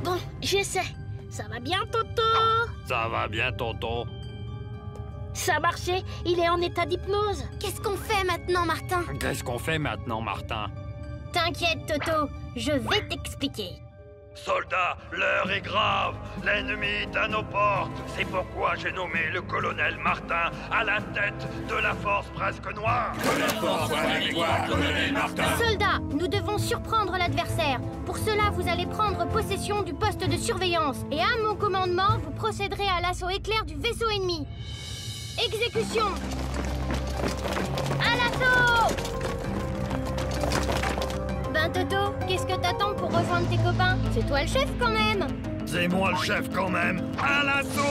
Bon, j'essaie. Ça va bien, Toto? Ça va bien, tonton. Ça a marché, il est en état d'hypnose. Qu'est-ce qu'on fait maintenant, Martin? Qu'est-ce qu'on fait maintenant, Martin? T'inquiète, Toto, je vais t'expliquer. Soldats, l'heure est grave. L'ennemi est à nos portes. C'est pourquoi j'ai nommé le colonel Martin à la tête de la force presque noire. Que la force soit avec toi, colonel Martin. Soldats, nous devons surprendre l'adversaire. Pour cela, vous allez prendre possession du poste de surveillance. Et à mon commandement, vous procéderez à l'assaut éclair du vaisseau ennemi. Exécution! À l'assaut! Ben Toto, qu'est-ce que t'attends pour rejoindre tes copains? C'est toi le chef quand même! C'est moi le chef quand même. À l'assaut!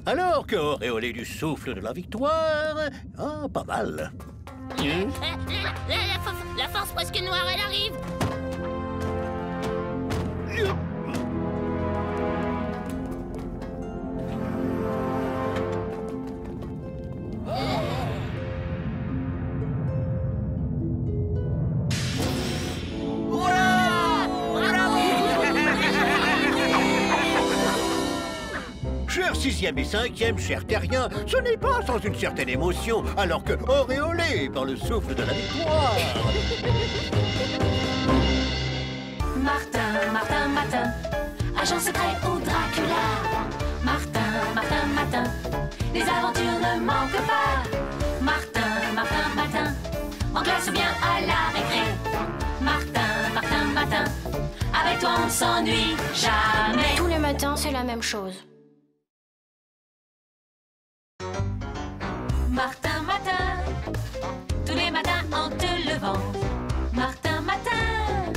Alors que auréolé du souffle de la victoire... Ah, pas mal. La force presque noire, elle arrive. Chers 6e et 5e, chers terriens, ce n'est pas sans une certaine émotion, alors que auréolé par le souffle de la victoire. Martin, Martin, Martin, agent secret ou Dracula. Martin, Martin, Martin, les aventures ne manquent pas. Martin, Martin, Martin, en classe ou bien à la récré. Martin, Martin, Martin, avec toi on ne s'ennuie jamais. Tous les matins, c'est la même chose. Martin, Martin, tous les matins en te levant. Martin, Martin,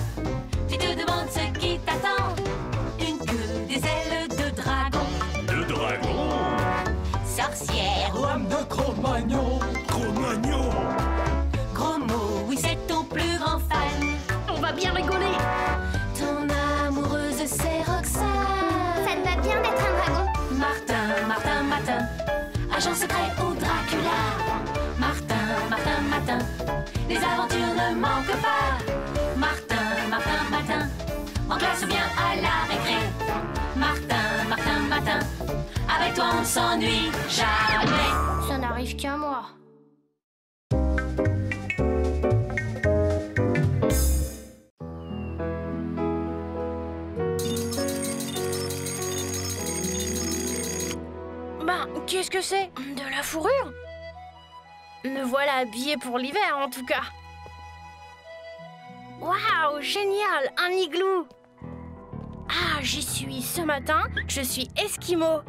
tu te demandes ce qui t'attend. Une queue, des ailes de dragon. De dragon. Sorcière ou Homme de Cro-Magnon. Cro-Magnon. gros mot, oui c'est ton plus grand fan. On va bien rigoler. Ton amoureuse c'est Roxane. Ça te va bien d'être un dragon? Martin, Martin, Martin, agent secret ou Dracula. Martin, Martin, Martin, les aventures ne manquent pas. Martin, Martin, Martin, en classe ou bien à la récré. Martin, Martin, Martin, avec toi on ne s'ennuie jamais. Ça n'arrive qu'à moi. Ben, qu'est-ce que c'est? De la fourrure? Me voilà habillée pour l'hiver, en tout cas. Waouh, génial, un igloo! Ah, j'y suis ce matin, je suis Esquimau.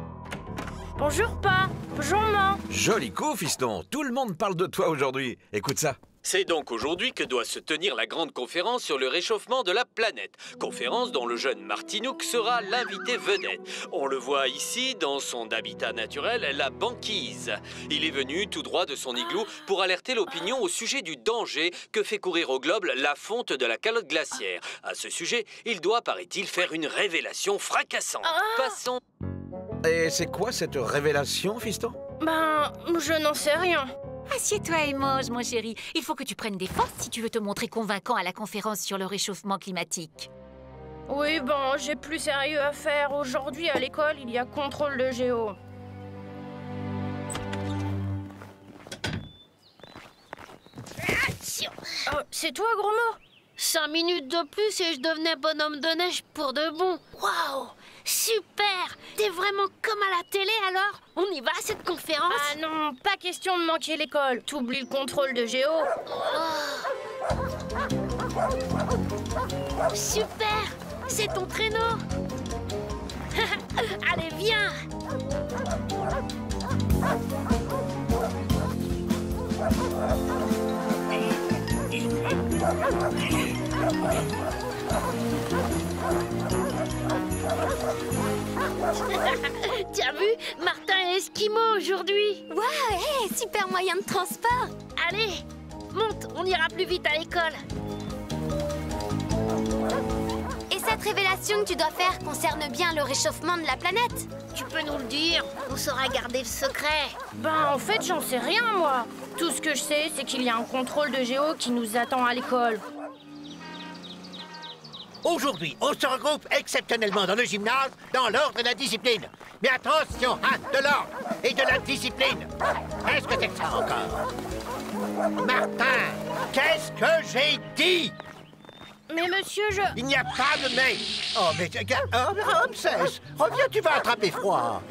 Bonjour, Pa. Bonjour, maman. Joli coup, fiston. Tout le monde parle de toi aujourd'hui. Écoute ça. C'est donc aujourd'hui que doit se tenir la grande conférence sur le réchauffement de la planète. Conférence dont le jeune Martinook sera l'invité vedette. On le voit ici, dans son habitat naturel, la banquise. Il est venu tout droit de son igloo pour alerter l'opinion au sujet du danger que fait courir au globe la fonte de la calotte glaciaire. À ce sujet, il doit, paraît-il, faire une révélation fracassante. Passons... Et c'est quoi cette révélation, fiston? Ben, je n'en sais rien. Assieds-toi et mange, mon chéri. Il faut que tu prennes des forces si tu veux te montrer convaincant à la conférence sur le réchauffement climatique. Oui, bon, j'ai plus sérieux à faire. Aujourd'hui, à l'école, il y a contrôle de géo. Oh, c'est toi, gros mot? 5 minutes de plus et je devenais bonhomme de neige pour de bon. Waouh! Super! T'es vraiment comme à la télé alors? On y va à cette conférence? Ah non, pas question de manquer l'école. T'oublies le contrôle de géo. Super! C'est ton traîneau! Allez, viens! T'as vu? Martin est esquimau aujourd'hui. Waouh, hey, super moyen de transport. Allez, monte, on ira plus vite à l'école. Et cette révélation que tu dois faire concerne bien le réchauffement de la planète? Tu peux nous le dire? On saura garder le secret. Ben, en fait, j'en sais rien, moi. Tout ce que je sais, c'est qu'il y a un contrôle de géo qui nous attend à l'école. Aujourd'hui, on se regroupe exceptionnellement dans le gymnase, dans l'ordre de la discipline. Mais attention, hein, de l'ordre et de la discipline. Qu'est-ce que c'est que ça encore? Martin, qu'est-ce que j'ai dit? Mais monsieur, Il n'y a pas de mais. Oh, mais... Ramsès, reviens, tu vas attraper froid.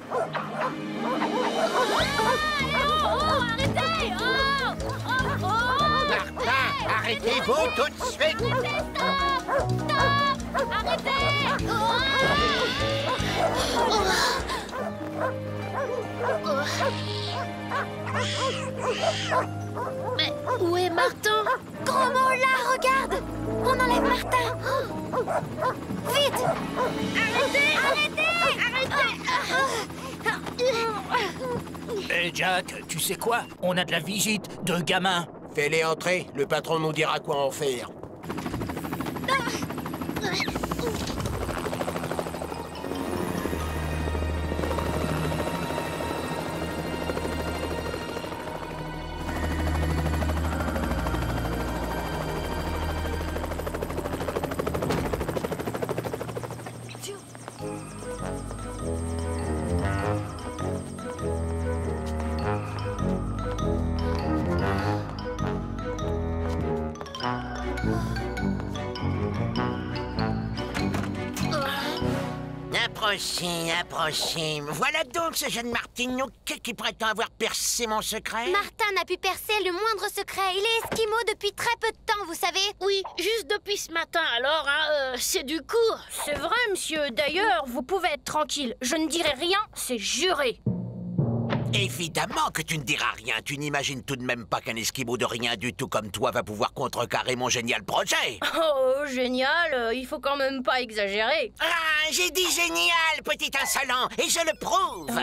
Arrêtez! Martin, arrêtez-vous tout de suite. Arrêtez! Mais où est Martin? Gros mot là, regarde! On enlève Martin! Vite! Arrêtez! Hé Jack, tu sais quoi? On a de la visite de gamins. Fais-les entrer, le patron nous dira quoi en faire. Approchez. Voilà donc ce jeune Martinook qui prétend avoir percé mon secret. Martin n'a pu percer le moindre secret. Il est esquimau depuis très peu de temps, vous savez. Oui, juste depuis ce matin, alors, hein, c'est du coup. C'est vrai, monsieur. D'ailleurs, vous pouvez être tranquille. Je ne dirai rien, c'est juré. Évidemment que tu ne diras rien. Tu n'imagines tout de même pas qu'un esquimau de rien du tout comme toi va pouvoir contrecarrer mon génial projet. Oh, génial. Il faut quand même pas exagérer. Ah, j'ai dit génial, petit insolent, et je le prouve.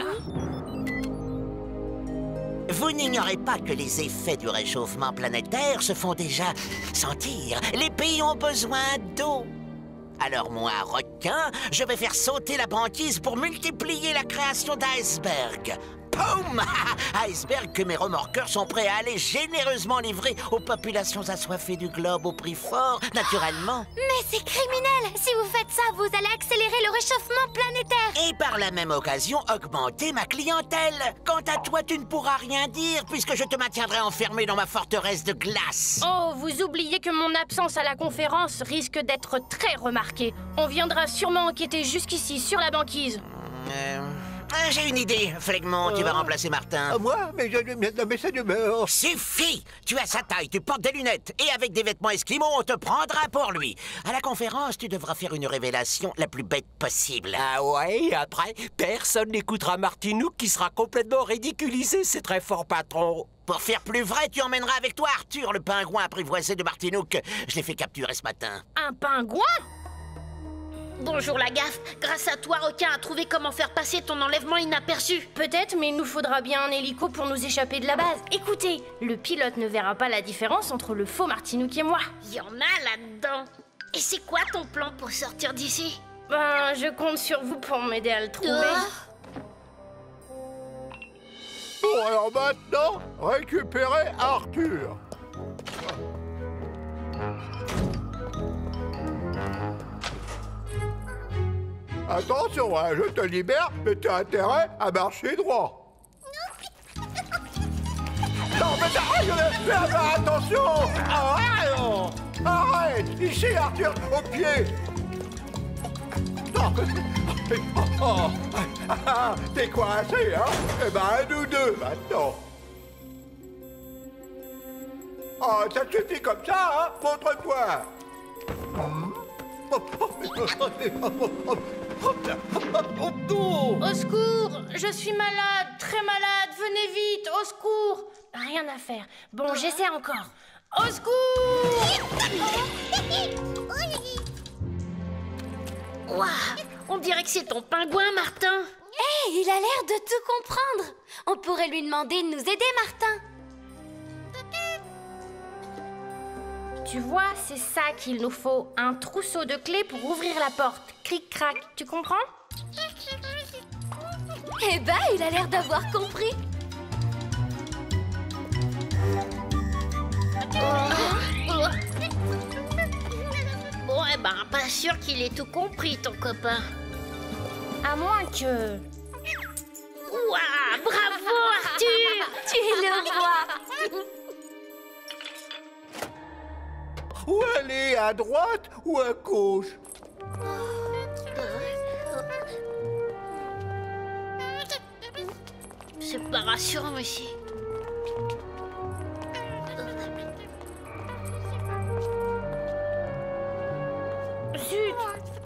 Vous n'ignorez pas que les effets du réchauffement planétaire se font déjà sentir. Les pays ont besoin d'eau. Alors moi, requin, je vais faire sauter la banquise pour multiplier la création d'icebergs. Poum! Iceberg que mes remorqueurs sont prêts à aller généreusement livrer aux populations assoiffées du globe au prix fort, naturellement. Mais c'est criminel! Si vous faites ça, vous allez accélérer le réchauffement planétaire! Et par la même occasion, augmenter ma clientèle. Quant à toi, tu ne pourras rien dire puisque je te maintiendrai enfermé dans ma forteresse de glace. Oh, vous oubliez que mon absence à la conférence risque d'être très remarquée. On viendra sûrement enquêter jusqu'ici sur la banquise. J'ai une idée, Flegmont, tu vas remplacer Martin. Moi? Mais c'est de mort. Suffit! Tu as sa taille, tu portes des lunettes, et avec des vêtements esquimaux, on te prendra pour lui. À la conférence, tu devras faire une révélation la plus bête possible. Ah ouais, après, personne n'écoutera Martinook qui sera complètement ridiculisé, c'est très fort, patron. Pour faire plus vrai, tu emmèneras avec toi Arthur, le pingouin apprivoisé de Martinook. Je l'ai fait capturer ce matin. Un pingouin? Bonjour la gaffe, grâce à toi, requin a trouvé comment faire passer ton enlèvement inaperçu. Peut-être, mais il nous faudra bien un hélico pour nous échapper de la base. Écoutez, le pilote ne verra pas la différence entre le faux Martinook et moi. Il y en a là-dedans. Et c'est quoi ton plan pour sortir d'ici? Ben, je compte sur vous pour m'aider à le trouver. Bon, alors maintenant, récupérez Arthur. Attention, hein, je te libère, mais tu as intérêt à marcher droit. Non, mais attention! Arrête! Ici, Arthur, au pied! Non, t'es coincé, hein? Eh ben, nous deux, maintenant. Oh, ça suffit comme ça, hein? Montre-toi! Au secours! Je suis malade, très malade, venez vite, au secours! Rien à faire. Bon, j'essaie encore. Au secours! Waouh! On dirait que c'est ton pingouin, Martin. Hé, il a l'air de tout comprendre. On pourrait lui demander de nous aider, Martin. Tu vois, c'est ça qu'il nous faut. Un trousseau de clés pour ouvrir la porte. Cric-crac, tu comprends? Eh ben, il a l'air d'avoir compris. Bon, eh ben, sûr qu'il ait tout compris, ton copain. À moins que... Ouah, bravo, Arthur! Tu es le roi. Où aller, à droite ou à gauche? C'est pas rassurant ici. Zut!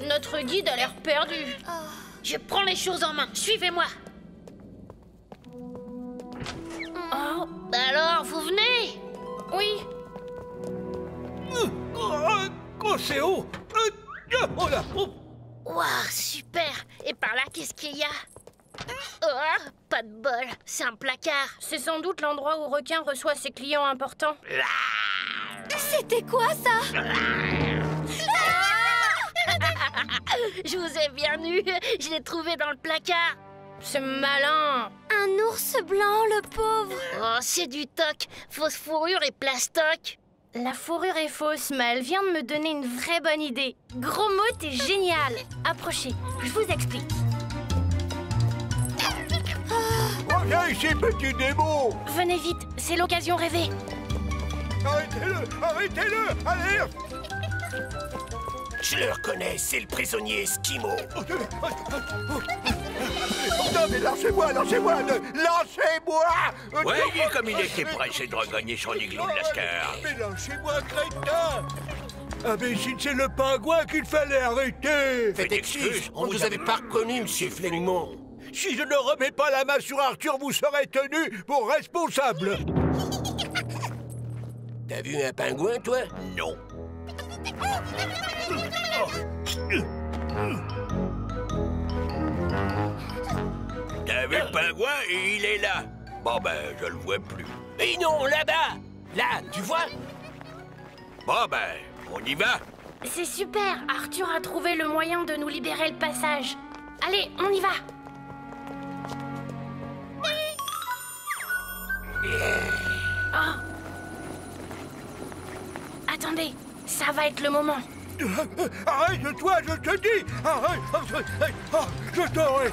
Notre guide a l'air perdu. Je prends les choses en main. Suivez-moi. Oh. Alors, vous venez? Oui. Oh, c'est haut. Oh là. Waouh, super. Et par là, qu'est-ce qu'il y a? Oh, pas de bol. C'est un placard. C'est sans doute l'endroit où Requin reçoit ses clients importants. C'était quoi ça? Je vous ai bien eu. Je l'ai trouvé dans le placard. C'est malin. Un ours blanc, le pauvre. Oh, c'est du toc. Fausse fourrure et plastoc. La fourrure est fausse, mais elle vient de me donner une vraie bonne idée. Gros mot, t'es génial. Approchez, je vous explique. Reviens ici, petit démon! Venez vite, c'est l'occasion rêvée. Arrêtez-le! Arrêtez-le! Allez! Je le reconnais, c'est le prisonnier Esquimau. Non, mais lâchez-moi, lâchez-moi! Lâchez-moi! Voyez comme il était pressé de regagner son igloo de Lascar. Mais lâchez-moi, crétin! Imbécile, c'est le pingouin qu'il fallait arrêter! Faites excuse, on ne vous avait pas reconnu, monsieur Flemingmont. Si je ne remets pas la main sur Arthur, vous serez tenu pour responsable! T'as vu un pingouin, toi? Non. T'as vu le pingouin et il est là. Bon ben, je le vois plus. Mais non, là-bas! Là, tu vois? Bon ben, on y va. C'est super, Arthur a trouvé le moyen de nous libérer le passage. Allez, on y va. Oh. Attendez, ça va être le moment. Arrête-toi, je te dis! Arrête! Je t'aurai!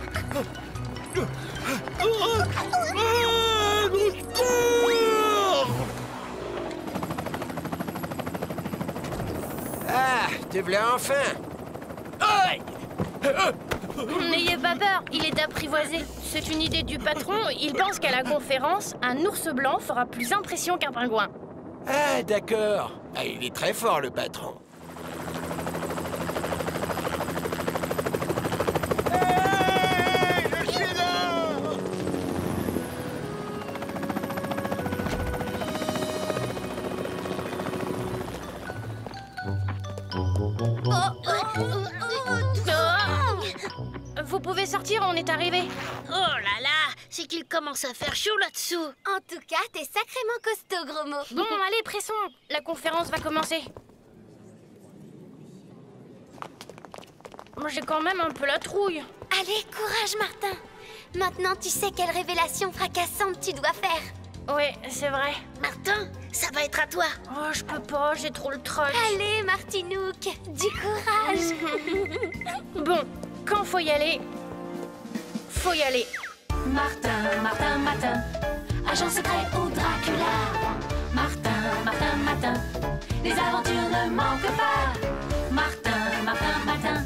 Ah, te voilà enfin! Aïe! N'ayez pas peur, il est apprivoisé. C'est une idée du patron, il pense qu'à la conférence, un ours blanc fera plus impression qu'un pingouin. Ah, d'accord. Ah, il est très fort, le patron. Hey, je suis là! Vous pouvez sortir, on est arrivé. Oh là là, c'est qu'il commence à faire chaud là-dessous. En tout cas, t'es sacrément costaud, gros mot. Bon, allez, pressons. La conférence va commencer. Moi, j'ai quand même un peu la trouille. Allez, courage, Martin. Maintenant, tu sais quelle révélation fracassante tu dois faire. Ouais, c'est vrai. Martin, ça va être à toi. Oh, je peux pas, j'ai trop le troc. Allez, Martinook, du courage. Bon, quand faut y aller, faut y aller. Martin, Martin, Martin, agent secret ou Dracula. Martin, Martin, Martin, les aventures ne manquent pas. Martin, Martin, Martin,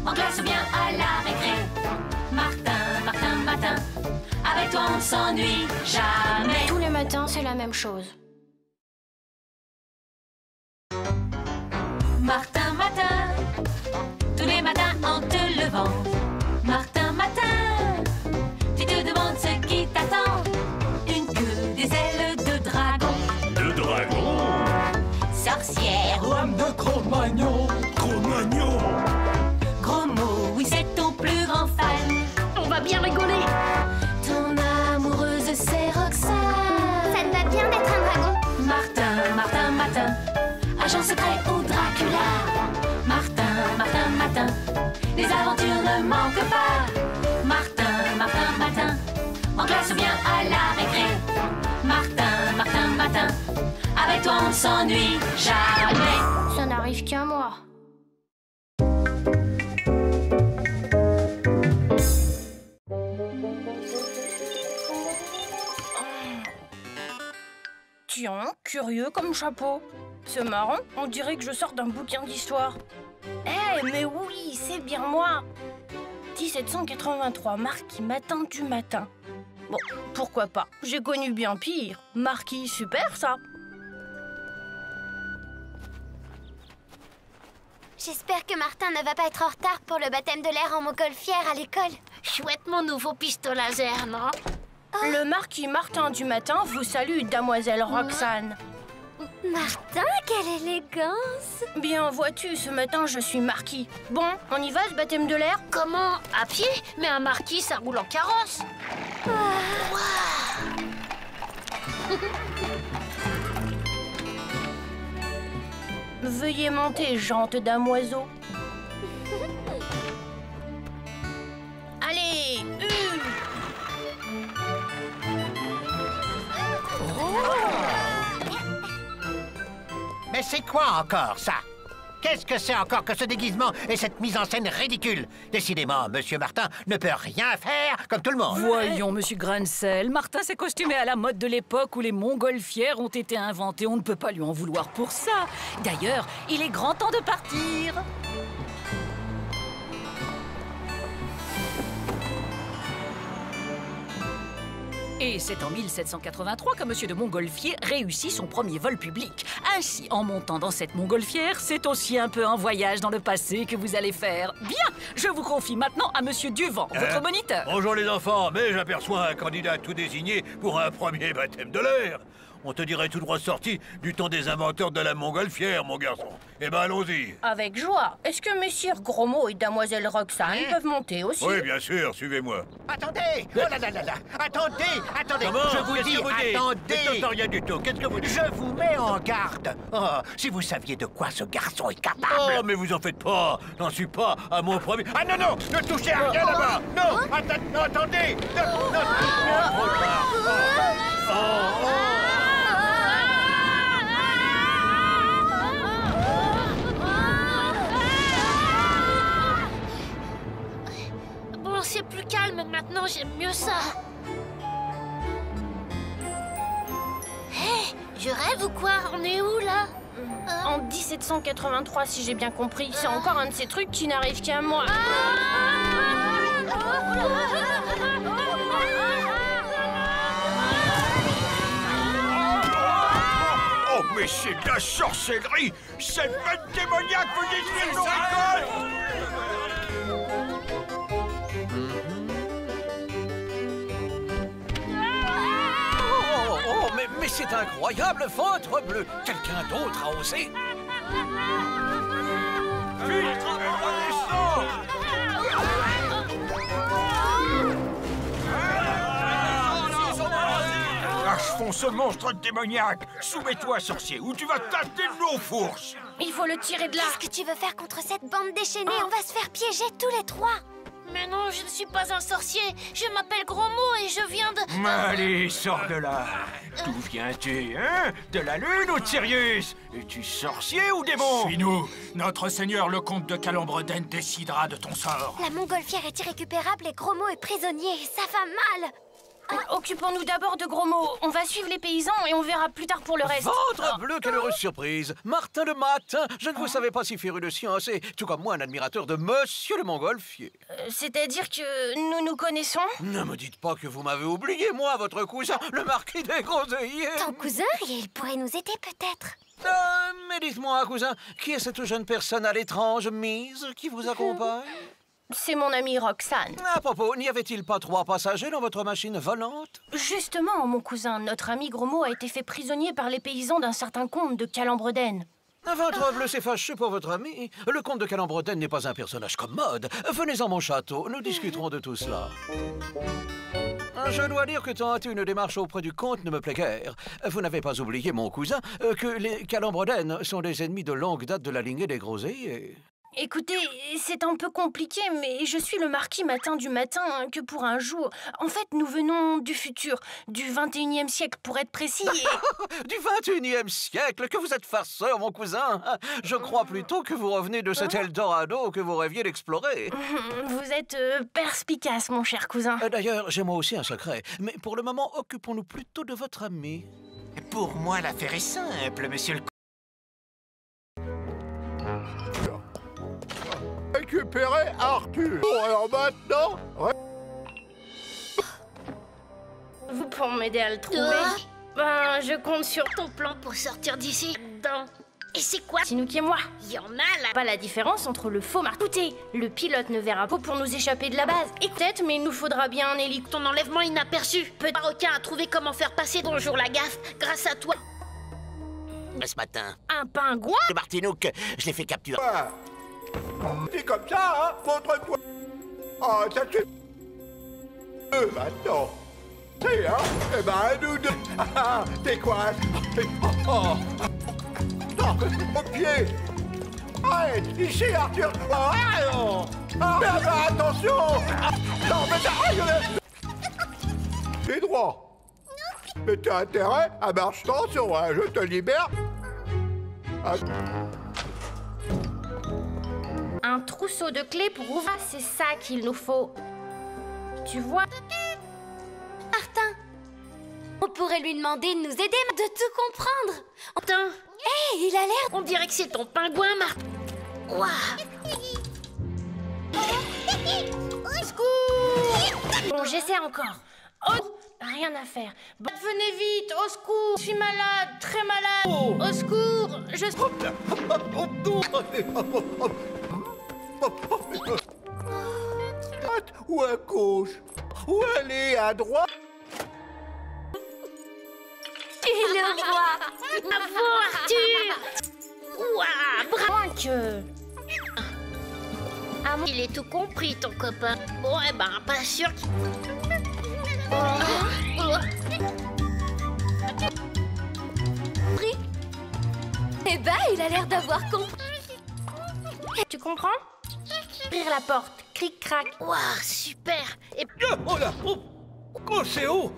en classe ou bien à la récré. Martin, Martin, Martin, avec toi on ne s'ennuie jamais. Tous les matins, c'est la même chose. Martin, Martin, tous les matins en te levant. Martin, Martin, tu te demandes ce qui t'attend. Une queue, des ailes de dragon. De dragon? Sorcière ou Homme de Cro-Magnon. Cro-Magnon? gros mot, oui c'est ton plus grand fan. On va bien rigoler. Ton amoureuse c'est Roxane. Ça te va bien d'être un dragon. Martin, Martin, Martin, agent secret ou Dracula. Martin, Martin, Martin, les aventures ne manquent pas. Martin, Martin, Martin, en classe ou bien à la récré. Martin, Martin, Martin, avec toi on ne s'ennuie jamais. Ça n'arrive qu'à moi. Tiens, curieux comme chapeau. C'est marrant, on dirait que je sors d'un bouquin d'histoire. Eh, mais oui, c'est bien moi. 1783, Marquis Matin du Matin. Bon, pourquoi pas. J'ai connu bien pire. Marquis, super ça. J'espère que Martin ne va pas être en retard pour le baptême de l'air en montgolfière à l'école. Chouette mon nouveau pistolet laser, non? Le Marquis Martin du Matin vous salue, Damoiselle Roxane. Martin, quelle élégance! Bien, vois-tu, ce matin, je suis marquis. Bon, on y va, ce baptême de l'air? Comment? À pied? Mais un marquis, ça roule en carrosse. Veuillez monter, jante damoiseau. Allez, Mais c'est quoi encore, ça? Qu'est-ce que c'est encore que ce déguisement et cette mise en scène ridicule? Décidément, Monsieur Martin ne peut rien faire comme tout le monde. Voyons, Monsieur Grancel, Martin s'est costumé à la mode de l'époque où les montgolfières ont été inventées. On ne peut pas lui en vouloir pour ça. D'ailleurs, il est grand temps de partir. Et c'est en 1783 que Monsieur de Montgolfier réussit son premier vol public. Ainsi, en montant dans cette montgolfière, c'est aussi un peu un voyage dans le passé que vous allez faire. Bien, je vous confie maintenant à Monsieur Duvant, votre moniteur. Bonjour les enfants, mais j'aperçois un candidat tout désigné pour un premier baptême de l'air. On te dirait tout droit sorti du temps des inventeurs de la montgolfière, mon garçon. Eh ben, allons-y. avec joie. Est-ce que messire Grosmot et Damoiselle Roxane peuvent monter aussi? Oui, bien sûr, suivez-moi. Attendez! Oh là là là là! Attendez! Attendez! Comment? Je vous Qu'est-ce dis, que vous dites? attendez! Je n'entends rien du tout. Qu'est-ce que vous dites? Je vous mets en garde! Oh, si vous saviez de quoi ce garçon est capable! Oh, mais vous en faites pas. J'en suis pas à mon premier... Ah non, non! Ne touchez à rien là-bas! Non! Non, attendez! Non, non, trop tard. Bon, c'est plus calme maintenant, j'aime mieux ça. Hé, je rêve ou quoi? On est où là? En 1783, si j'ai bien compris. C'est encore un de ces trucs qui n'arrivent qu'à moi. Oh, mais c'est de la sorcellerie! Cette bête démoniaque veut détruire nos récoltes! Oh, mais c'est incroyable, ventre bleu! Quelqu'un d'autre a osé? Vite, redescends! Achevons ce monstre démoniaque! Soumets-toi, sorcier, ou tu vas tâter nos fourches! Il faut le tirer de là. Qu'est-ce que tu veux faire contre cette bande déchaînée? On va se faire piéger tous les trois. Mais non, je ne suis pas un sorcier. Je m'appelle Grosmot et je viens de... Allez, sors de là! D'où viens-tu, hein? De la Lune ou de Sirius? Es-tu sorcier ou démon? Suis-nous. Notre seigneur le comte de Calembredène décidera de ton sort. La montgolfière est irrécupérable et Grosmot est prisonnier. Ça va mal. Occupons-nous d'abord de Grosmot. On va suivre les paysans et on verra plus tard pour le reste. Ventre bleu, quelle heureuse surprise! Martin le Matin, je ne vous savais pas si féru de science et, tout comme moi, un admirateur de Monsieur le Montgolfier. C'est-à-dire que nous nous connaissons? Ne me dites pas que vous m'avez oublié, moi, votre cousin, le marquis des Groseilliers. Ton cousin, il pourrait nous aider peut-être. Mais dites-moi, cousin, qui est cette jeune personne à l'étrange mise qui vous accompagne? C'est mon amie Roxane. À propos, n'y avait-il pas 3 passagers dans votre machine volante? Justement, mon cousin, notre ami Grosmot a été fait prisonnier par les paysans d'un certain comte de Calembredène. Ventre bleu, c'est fâcheux pour votre ami. Le comte de Calembredène n'est pas un personnage commode. Venez en mon château, nous discuterons de tout cela. Je dois dire que tenter une démarche auprès du comte ne me plaît guère. Vous n'avez pas oublié, mon cousin, que les Calembredènes sont des ennemis de longue date de la lignée des Groseilliers. Écoutez, c'est un peu compliqué, mais je suis le marquis Matin du Matin que pour un jour. En fait, nous venons du futur, du 21e siècle pour être précis. Du 21e siècle? Que vous êtes farceur, mon cousin! Je crois plutôt que vous revenez de cet Eldorado que vous rêviez d'explorer. Vous êtes perspicace, mon cher cousin. D'ailleurs, j'ai moi aussi un secret. Mais pour le moment, occupons-nous plutôt de votre ami. Pour moi, l'affaire est simple, monsieur le... Récupérer Arthur. Alors maintenant... Vous pour m'aider à le trouver? Ben, je compte sur ton plan pour sortir d'ici. Et c'est quoi? Tinouk et moi. Il y en a là. Pas la différence entre le faux Martin. Écoutez, le pilote ne verra pas pour nous échapper de la base. Et peut-être, mais il nous faudra bien un hélico. Ton enlèvement inaperçu. Peu de requin a trouvé comment faire passer. Bonjour la gaffe, grâce à toi. Ce matin. Un pingouin? Le Martinook, je l'ai fait capturer. C'est comme ça, hein? Montre-toi. Ah, ça suffit. Maintenant. C'est, hein? Eh ben, nous deux. Ah, t'es quoi? Oh. Non, au pied. Arrête, ici, Arthur. Ah, non. Ah, mais attention. Non, mais arrête. T'es droit. Mais t'as intérêt à marcher attention, hein? Je te libère. Ah. Un trousseau de clés pour ouvrir, c'est ça qu'il nous faut. Tu vois? Martin, on pourrait lui demander de nous aider, de tout comprendre. Putain. Hé, il a l'air... On dirait que c'est ton pingouin, Martin. Waouh. Au secours! Bon, j'essaie encore. Oh, rien à faire. Bon, venez vite, au secours. Je suis malade, très malade. Oh. Au secours, je... Ou à gauche, ou aller à droite. Et le roi. Bravo, Arthur. Ouah, bravo que... Ah, il est tout compris, ton copain. Bon, eh ben, pas sûr qu'il... Eh ben, il a l'air d'avoir compris. Tu comprends? Ouvrir la porte, cric-crac. Waouh, super. Et... Oh là, oh, c'est haut.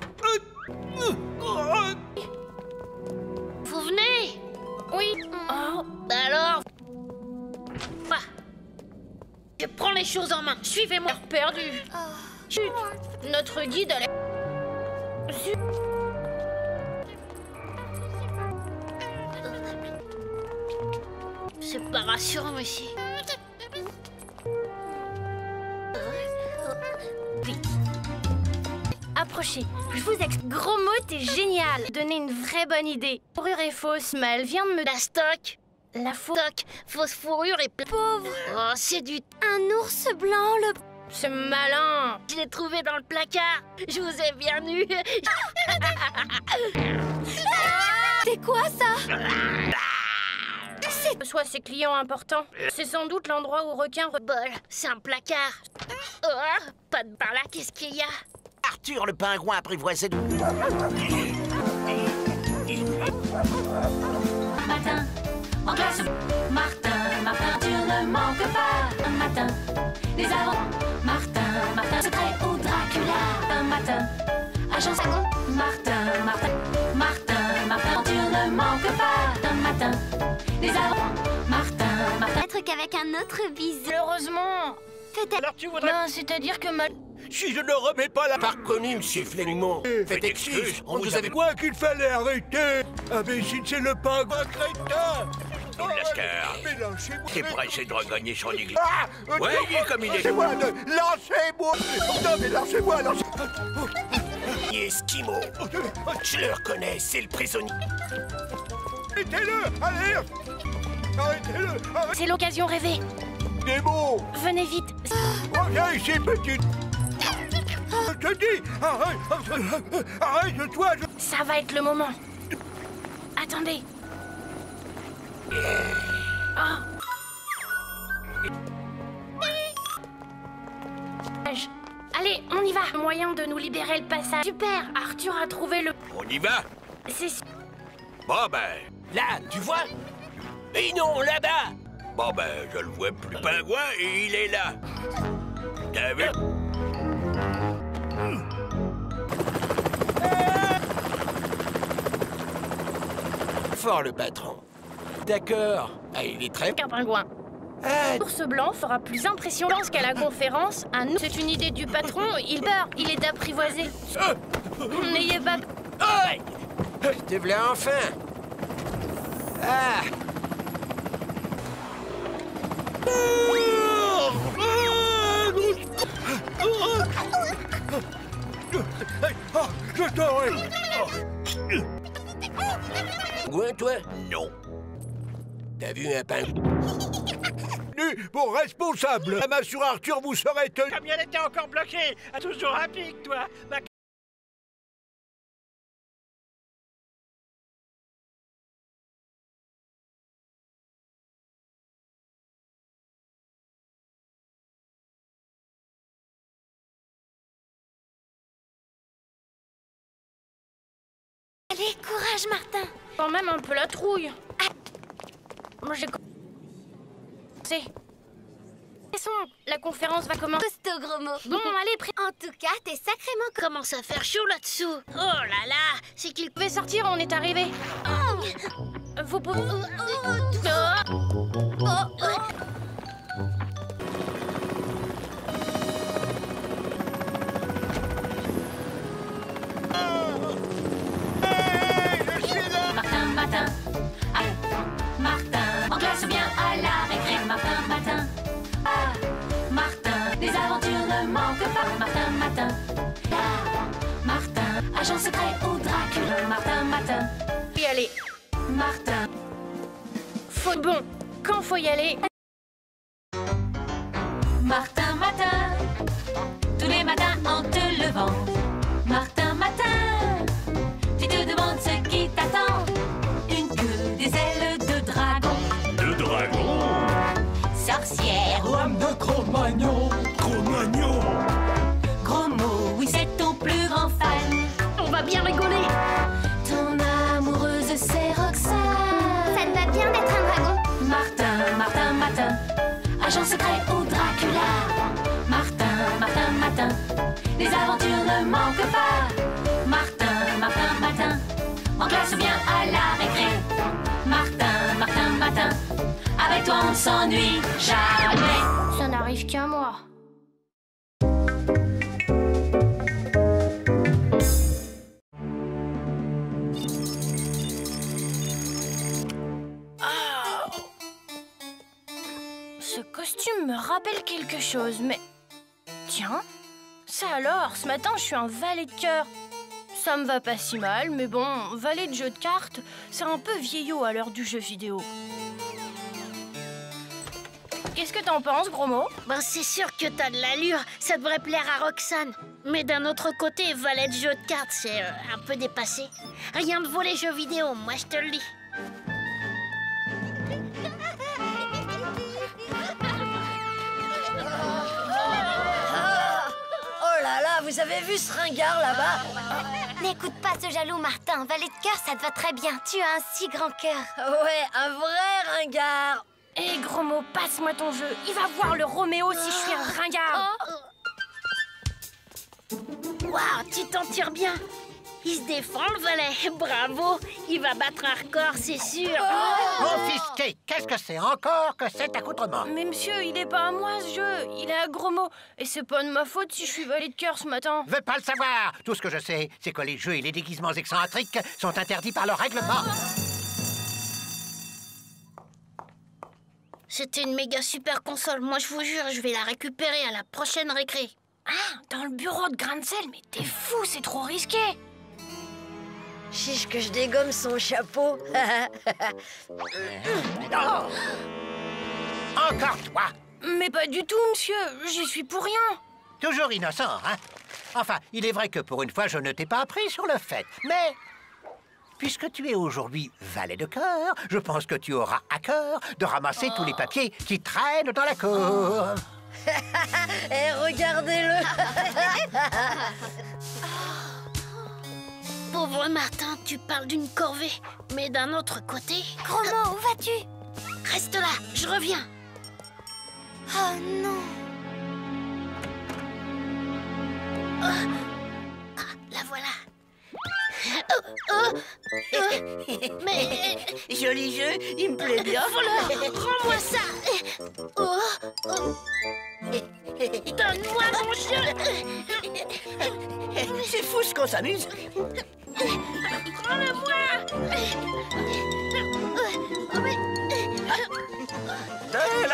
Vous venez? Oui. Oh. Alors... Ah. Je prends les choses en main. Suivez-moi. Perdu. Chut. Notre guide allait... Zut. C'est pas rassurant, monsieur. Approchez, je vous explique. Gros mot, t'es génial. Donner une vraie bonne idée. Fourrure est fausse, mais elle vient de me... La stock. La fausse fourrure et... Pauvre. Oh, c'est du... Un ours blanc, le... C'est malin. Je l'ai trouvé dans le placard. Je vous ai bien eu. C'est quoi ça? Soit ses clients importants. C'est sans doute l'endroit où requin... Bol, c'est un placard. Oh, pas de par là, qu'est-ce qu'il y a? Arthur, le pingouin apprivoisé de... Matin, en classe. Martin, tu ne manques pas. Un matin, les avant. Martin, secret ou Dracula. Un matin, agent second. Martin, tu ne manques pas. Un matin, les avant. Martin. Peut-être qu'avec un autre bisou. Heureusement. Peut-être. Alors tu voudrais... Non, c'est-à-dire que mal... Si je ne remets pas la... Pas reconnu, monsieur Flemington. Faites excuse, on vous avait... Quoi qu'il fallait arrêter. Imbécile, c'est le pingouin crétin. Non, Lascar. Mais lâchez-moi. T'es pressé de regagner son église. Ah, Ouais, il est comme il est. Lâchez-moi, lâchez-moi. Non, mais lâchez-moi, lâchez-moi. Esquimau. Je le reconnais, c'est le prisonnier. Arrêtez-le, allez. Arrêtez-le. C'est l'occasion rêvée. Nemo. Venez vite. Reviens ici, petite. Je te dis, arrête-toi. Ça va être le moment. Attendez. Oh. Allez, on y va. Moyen de nous libérer le passage. Super, Arthur a trouvé le... On y va? C'est... Bon ben... Là, tu vois? Mais non, là-bas. Bon ben, je le vois plus. Pingouin, et il est là. T'as vu? Fort le patron. D'accord. Ah, il est très... Un pingouin. L'ours blanc fera plus impression qu'à la conférence. À nous, c'est une idée du patron. Il peur. Il est apprivoisé. N'ayez pas... Te voilà enfin. Ah. Je t'aurais... Pingouin, toi? Non. T'as vu un pingouin? Pour responsable, la main sur Arthur, vous serez tenu... La mienne était encore bloquée. A toujours un pic, toi. Allez, courage, Martin. Quand même un peu la trouille. Moi, j'ai... C'est... La conférence va commencer. Costaud, gros mot. Bon, allez, En tout cas, t'es sacrément... Commence à faire chaud là-dessous. Oh là là, c'est qu'il pouvait sortir, on est arrivé. Vous pouvez... Martin, Martin, ah, Martin, en classe ou bien à la récré, Martin, Martin, ah, Martin, les aventures ne manquent pas, Martin, Martin, ah, Martin, agent secret ou Dracula, Martin, Martin, y aller. Martin, Faut bon, quand faut y aller. Martin, Martin, tous les matins en te levant, Martin, Martin, tu te demandes ce qui t'attend. Une queue, des ailes de dragon. De dragon? Sorcière ou Homme de Cro-Magnon. Cro-Magnon. gros mot, oui c'est ton plus grand fan. On va bien rigoler. Ton amoureuse c'est Roxane. Ça te va bien d'être un dragon. Martin, Martin, Martin, agent secret ou Dracula. Martin, Martin, Martin, les aventures ne manquent pas. Martin, Martin, Martin, en classe ou bien à la récré. Martin, Martin, Martin, avec toi on ne s'ennuie jamais. Ça n'arrive qu'à moi. Ce costume me rappelle quelque chose, mais... Tiens, ça alors, ce matin, je suis un valet de cœur. Ça me va pas si mal, mais bon, valet de jeu de cartes, c'est un peu vieillot à l'heure du jeu vidéo. Qu'est-ce que t'en penses, gros mot? Ben c'est sûr que t'as de l'allure, ça devrait plaire à Roxane. Mais d'un autre côté, valet de jeu de cartes, c'est un peu dépassé. Rien de vaut les jeux vidéo, moi je te le dis. Oh là là, vous avez vu ce ringard là-bas? N'écoute pas ce jaloux, Martin. Valet de cœur, ça te va très bien. Tu as un si grand cœur. Ouais, un vrai ringard. Hé, gros mot, passe-moi ton jeu. Il va voir le Roméo si je suis un ringard. Waouh, tu t'en tires bien. Il se défend, le valet. Bravo. Il va battre un record, c'est sûr. Confisqué. Qu'est-ce que c'est encore que cet accoutrement? Mais monsieur, il est pas à moi ce jeu. Il est à gros mot. Et c'est pas de ma faute si je suis valet de cœur ce matin. Veux pas le savoir. Tout ce que je sais, c'est que les jeux et les déguisements excentriques sont interdits par le règlement. C'était une méga super console. Moi, je vous jure, je vais la récupérer à la prochaine récré. Ah, dans le bureau de grain de sel, mais t'es fou, c'est trop risqué. Chiche que je dégomme son chapeau. Non. Encore toi. Mais pas du tout, monsieur. J'y suis pour rien. Toujours innocent, hein? Enfin, il est vrai que pour une fois, je ne t'ai pas appris sur le fait. Mais, puisque tu es aujourd'hui valet de cœur, je pense que tu auras à cœur de ramasser tous les papiers qui traînent dans la cour. Eh, regardez-le. Pauvre Martin, tu parles d'une corvée. Mais d'un autre côté... Gros mot, où vas-tu? Reste là, je reviens. Oh non. La voilà. Mais... Joli jeu, il me plaît bien. Voilà, rends-moi ça. Donne-moi mon jeu. C'est fou ce qu'on s'amuse. Rends-le-moi.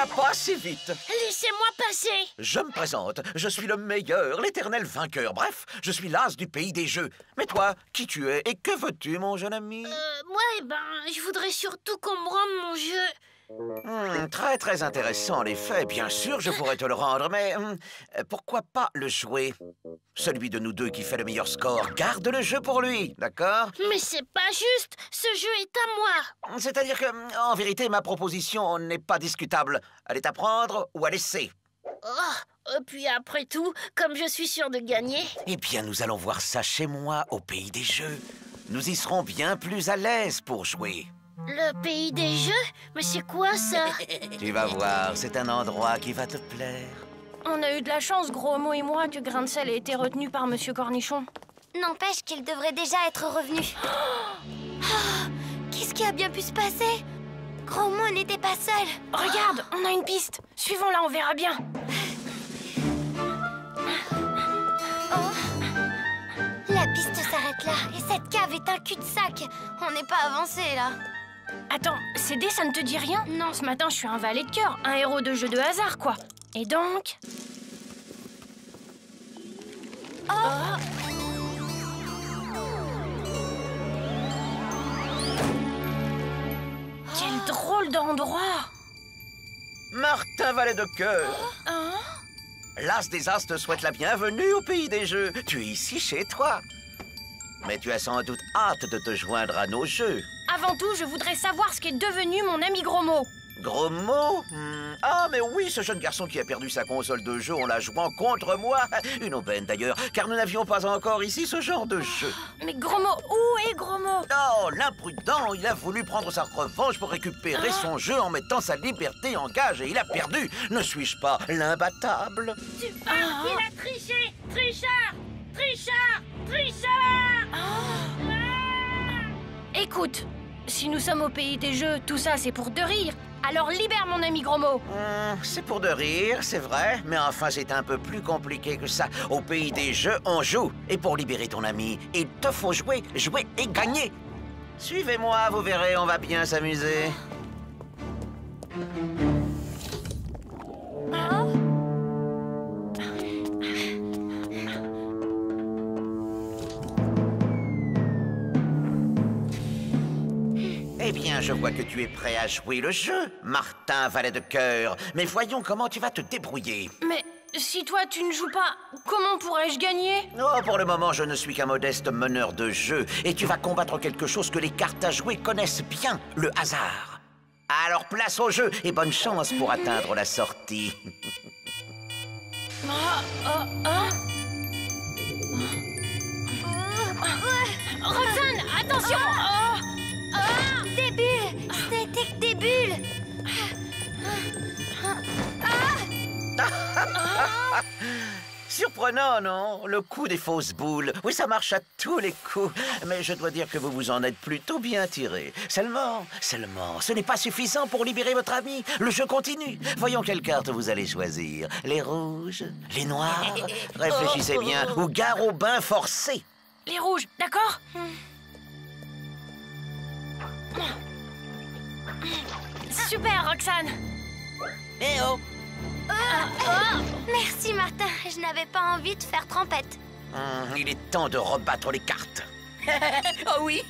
là, pas si vite. Laissez-moi passer. Je me présente, je suis le meilleur, l'éternel vainqueur. Bref, je suis l'as du pays des jeux. Mais toi, qui tu es et que veux-tu, mon jeune ami? Moi, je voudrais surtout qu'on me rende mon jeu. Très, très intéressant, en effet. Bien sûr, je pourrais te le rendre, mais pourquoi pas le jouer? Celui de nous deux qui fait le meilleur score, garde le jeu pour lui, d'accord? Mais c'est pas juste. Ce jeu est à moi. C'est-à-dire que, en vérité, ma proposition n'est pas discutable. Elle est à prendre ou à laisser. Puis après tout, comme je suis sûr de gagner... Eh bien, nous allons voir ça chez moi, au pays des jeux. Nous y serons bien plus à l'aise pour jouer. Le pays des jeux? Mais c'est quoi ça? Tu vas voir, c'est un endroit qui va te plaire. On a eu de la chance, Gros Mot et moi, que Grain de Sel ait été retenu par Monsieur Cornichon. N'empêche qu'il devrait déjà être revenu. Qu'est-ce qui a bien pu se passer? Gros Mot n'était pas seul. Regarde, on a une piste. Suivons-la, on verra bien. La piste s'arrête là, et cette cave est un cul-de-sac. On n'est pas avancé, là. Attends, CD, ça ne te dit rien? Non, ce matin, je suis un valet de cœur, un héros de jeu de hasard, quoi. Et donc... Quel drôle d'endroit! Martin Valet de cœur. L'As des As te souhaite la bienvenue au pays des jeux. Tu es ici chez toi. Mais tu as sans doute hâte de te joindre à nos jeux. Avant tout, je voudrais savoir ce qu'est devenu mon ami Gros Mot. Gros Mot? Ah, mais oui, ce jeune garçon qui a perdu sa console de jeu en la jouant contre moi. Une aubaine d'ailleurs, car nous n'avions pas encore ici ce genre de jeu. Mais Gros Mot, où est Gros Mot? Oh, l'imprudent, il a voulu prendre sa revanche pour récupérer son jeu en mettant sa liberté en gage et il a perdu. Ne suis-je pas l'imbattable? Il a triché! Trichard! Trichard! Trichard! Écoute, si nous sommes au pays des jeux, tout ça c'est pour de rire. Alors libère mon ami Gros Mot. C'est pour de rire, c'est vrai, mais enfin c'est un peu plus compliqué que ça. Au pays des jeux, on joue. Et pour libérer ton ami, il te faut jouer, jouer et gagner. Suivez-moi, vous verrez, on va bien s'amuser. Eh bien, je vois que tu es prêt à jouer le jeu, Martin Valet de cœur. Mais voyons comment tu vas te débrouiller. Mais si toi tu ne joues pas, comment pourrais-je gagner? Oh, pour le moment, je ne suis qu'un modeste meneur de jeu. Et tu vas combattre quelque chose que les cartes à jouer connaissent bien, le hasard. Alors place au jeu et bonne chance pour atteindre la sortie. Roxane, attention! Des bulles! Ce n'était que des bulles! Surprenant, non? Le coup des fausses boules. Oui, ça marche à tous les coups. Mais je dois dire que vous vous en êtes plutôt bien tiré. Seulement, ce n'est pas suffisant pour libérer votre ami. Le jeu continue. Voyons quelle carte vous allez choisir. Les rouges? Les noirs? Réfléchissez bien. Ou gare au bain forcé? Les rouges, d'accord? Super, Roxane! Eh oh! Merci, Martin. Je n'avais pas envie de faire trempette. Il est temps de rebattre les cartes. Oh oui!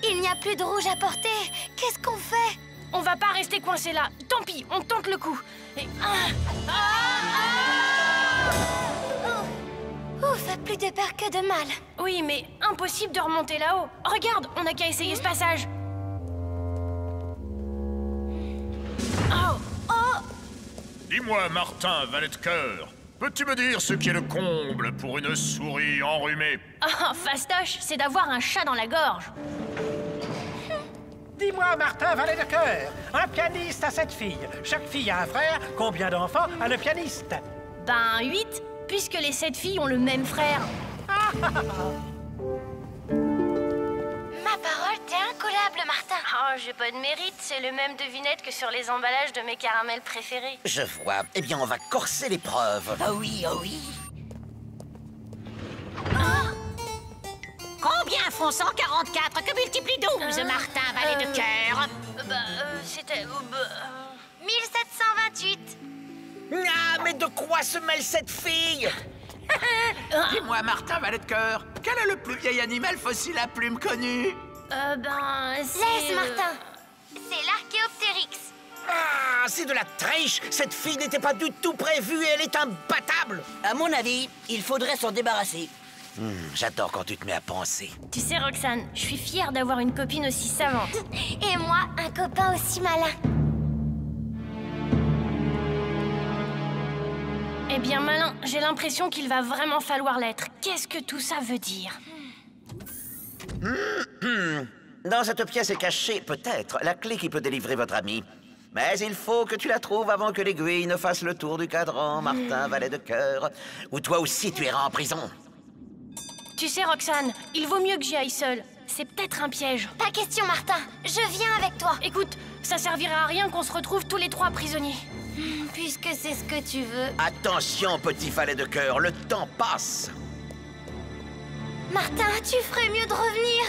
Il n'y a plus de rouge à porter. Qu'est-ce qu'on fait? On va pas rester coincé là. Tant pis, on tente le coup. Et... Ouf, plus de peur que de mal. Oui, mais impossible de remonter là-haut. Regarde, on n'a qu'à essayer ce passage. Dis-moi, Martin, valet de cœur, peux-tu me dire ce qui est le comble pour une souris enrhumée? Ah, fastoche, c'est d'avoir un chat dans la gorge. Dis-moi, Martin, valet de cœur, un pianiste a 7 filles. Chaque fille a un frère. Combien d'enfants a le pianiste? Ben, 8, puisque les 7 filles ont le même frère. Ma parole, t'es incollable, Martin. Oh, j'ai pas de mérite, c'est le même devinette que sur les emballages de mes caramels préférés. Je vois. Eh bien, on va corser l'épreuve. Oh oui, oh oui. Combien font 144 que multiplie 12, Martin, valet de cœur? C'était... 1700. 428. Ah, mais de quoi se mêle cette fille? Dis-moi, Martin Valet de Cœur, quel est le plus vieil animal fossile à plumes connu? Laisse, Martin. C'est l'Archéoptérix. Ah, c'est de la triche. Cette fille n'était pas du tout prévue et elle est imbattable. À mon avis, il faudrait s'en débarrasser. J'adore quand tu te mets à penser. Tu sais, Roxane, je suis fière d'avoir une copine aussi savante. Et moi, un copain aussi malin. Eh bien, malin, j'ai l'impression qu'il va vraiment falloir l'être. Qu'est-ce que tout ça veut dire? Dans cette pièce est cachée, peut-être, la clé qui peut délivrer votre ami. Mais il faut que tu la trouves avant que l'aiguille ne fasse le tour du cadran, Martin Valet de Cœur. Ou toi aussi tu iras en prison. Tu sais, Roxane, il vaut mieux que j'y aille seule. C'est peut-être un piège. Pas question, Martin. Je viens avec toi. Écoute, ça servira à rien qu'on se retrouve tous les trois prisonniers. Puisque c'est ce que tu veux. Attention, petit Valet de Cœur, le temps passe. Martin, tu ferais mieux de revenir.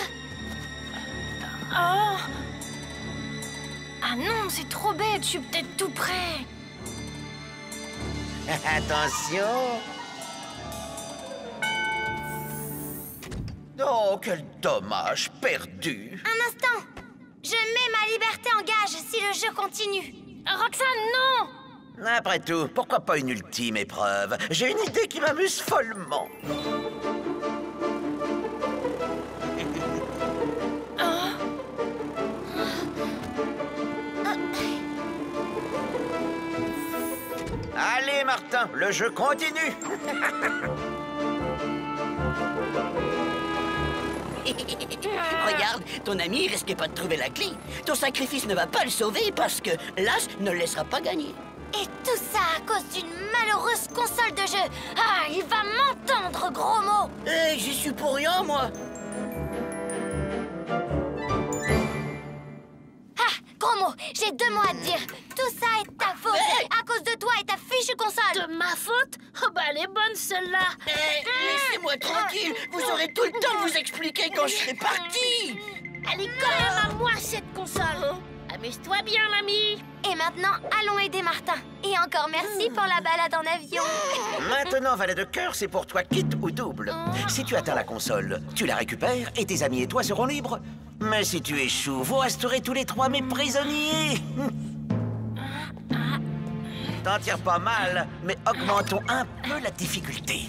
Oh! Ah non, c'est trop bête, je suis peut-être tout près. Attention. Oh, quel dommage perdu. Un instant. Je mets ma liberté en gage si le jeu continue. Roxane, non! Après tout, pourquoi pas une ultime épreuve? J'ai une idée qui m'amuse follement. Allez, Martin, le jeu continue. Regarde, ton ami risquait pas de trouver la clé. Ton sacrifice ne va pas le sauver parce que l'as ne le laissera pas gagner. Et tout ça à cause d'une malheureuse console de jeu. Ah, il va m'entendre, gros mot. J'y suis pour rien, moi. Ah, gros mot, j'ai 2 mots à te dire. Tout ça est ta faute. À cause de toi et ta fichue console. De ma faute? Oh bah elle est bonne celle-là. Laissez-moi tranquille. Vous aurez tout le temps de vous expliquer quand je serai parti. Elle est quand même à moi cette console. Amuse-toi bien, l'ami. Et maintenant, allons aider Martin. Et encore merci pour la balade en avion. Maintenant, Valet de Cœur, c'est pour toi quitte ou double. Si tu atteins la console, tu la récupères et tes amis et toi seront libres. Mais si tu échoues, vous resterez tous les 3 mes prisonniers. T'en tires pas mal, mais augmentons un peu la difficulté.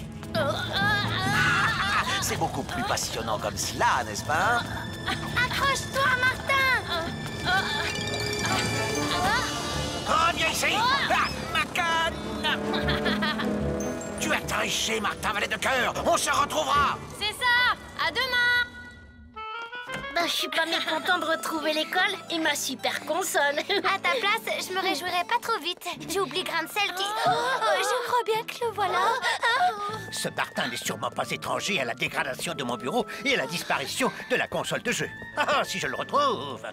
C'est beaucoup plus passionnant comme cela, n'est-ce pas? Accroche-toi, Martin. Reviens ici! Ma canne! Tu as triché, Martin Valet de Cœur! On se retrouvera! C'est ça! À demain! Ben, je suis pas mécontent de retrouver l'école et ma super console. À ta place, je me réjouirais pas trop vite. J'oublie grain de sel qui... je crois bien que le voilà. Ce Martin n'est sûrement pas étranger à la dégradation de mon bureau et à la disparition de la console de jeu. Ah, si je le retrouve!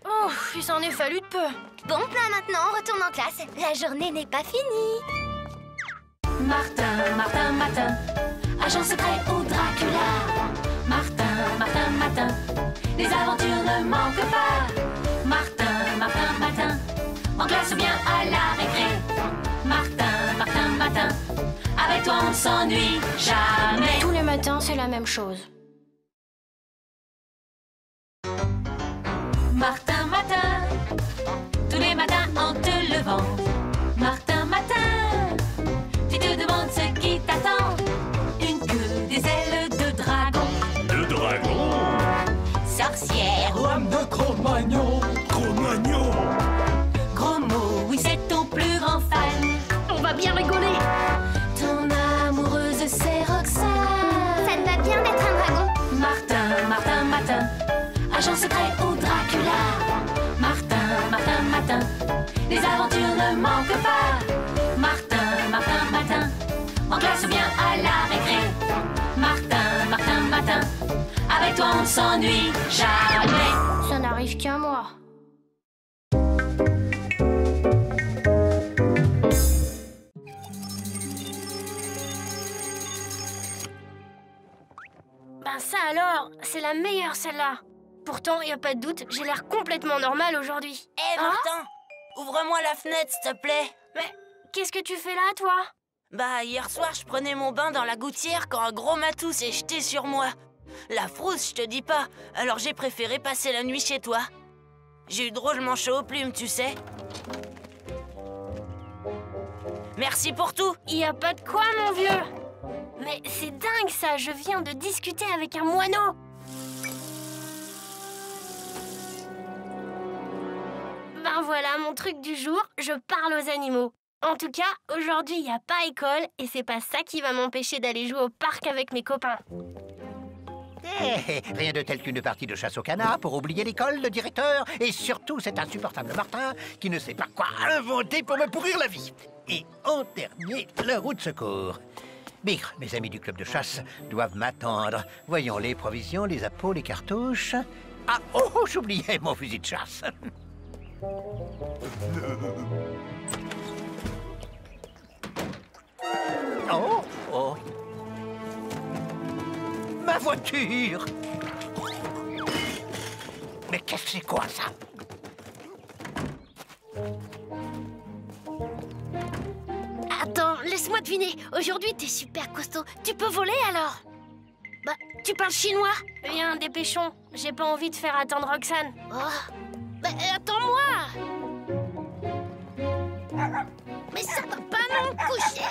Oh, il s'en est fallu de peu. Bon, ben maintenant, on retourne en classe. La journée n'est pas finie. Martin, Martin, Martin, agent secret au Dracula. Martin, Martin, Martin, les aventures ne manquent pas. Martin, Martin, Martin, en classe ou bien à la récré. Martin, Martin, Martin, avec toi on ne s'ennuie jamais. Tous les matins, c'est la même chose. Martin, Martin, tous les matins en te levant. Martin, Martin, tu te demandes ce qui t'attend. Une queue, des ailes de dragon. De dragon? Sorcière ou Homme de Cro-Magnon. Cro-Magnon? gros mot, oui c'est ton plus grand fan. On va bien rigoler. Ton amoureuse c'est Roxane. Ça te va bien d'être un dragon. Martin, Martin, Martin, agent secret au Dracula. Martin, Martin, Martin, les aventures ne manquent pas. Martin, Martin, Martin, en classe ou bien à la récré. Martin, Martin, Martin, avec toi on ne s'ennuie jamais. Ça n'arrive qu'à moi. Ben ça alors, c'est la meilleure celle-là. Pourtant, y a pas de doute, j'ai l'air complètement normal aujourd'hui. Martin, Ouvre-moi la fenêtre, s'il te plaît. Mais qu'est-ce que tu fais là, toi? Bah, hier soir, je prenais mon bain dans la gouttière quand un gros matou s'est jeté sur moi. La frousse, je te dis pas. Alors j'ai préféré passer la nuit chez toi. J'ai eu drôlement chaud aux plumes, tu sais. Merci pour tout. Y a pas de quoi, mon vieux. Mais c'est dingue, ça. Je viens de discuter avec un moineau. Ben voilà, mon truc du jour, je parle aux animaux. En tout cas, aujourd'hui, il n'y a pas école et c'est pas ça qui va m'empêcher d'aller jouer au parc avec mes copains. Rien de tel qu'une partie de chasse au canard pour oublier l'école, le directeur et surtout cet insupportable Martin qui ne sait pas quoi inventer pour me pourrir la vie. Et en dernier, la roue de secours. Bigre, mes amis du club de chasse doivent m'attendre. Voyons les provisions, les appôts, les cartouches. Ah, oh, j'oubliais mon fusil de chasse. Oh, oh. Ma voiture! Mais qu'est-ce que c'est quoi, ça? Attends, laisse-moi deviner. Aujourd'hui, t'es super costaud. Tu peux voler, alors? Bah, tu parles chinois? Viens, dépêchons. J'ai pas envie de faire attendre Roxane. Oh. Bah, attends-moi! Mais ça va pas non coucher!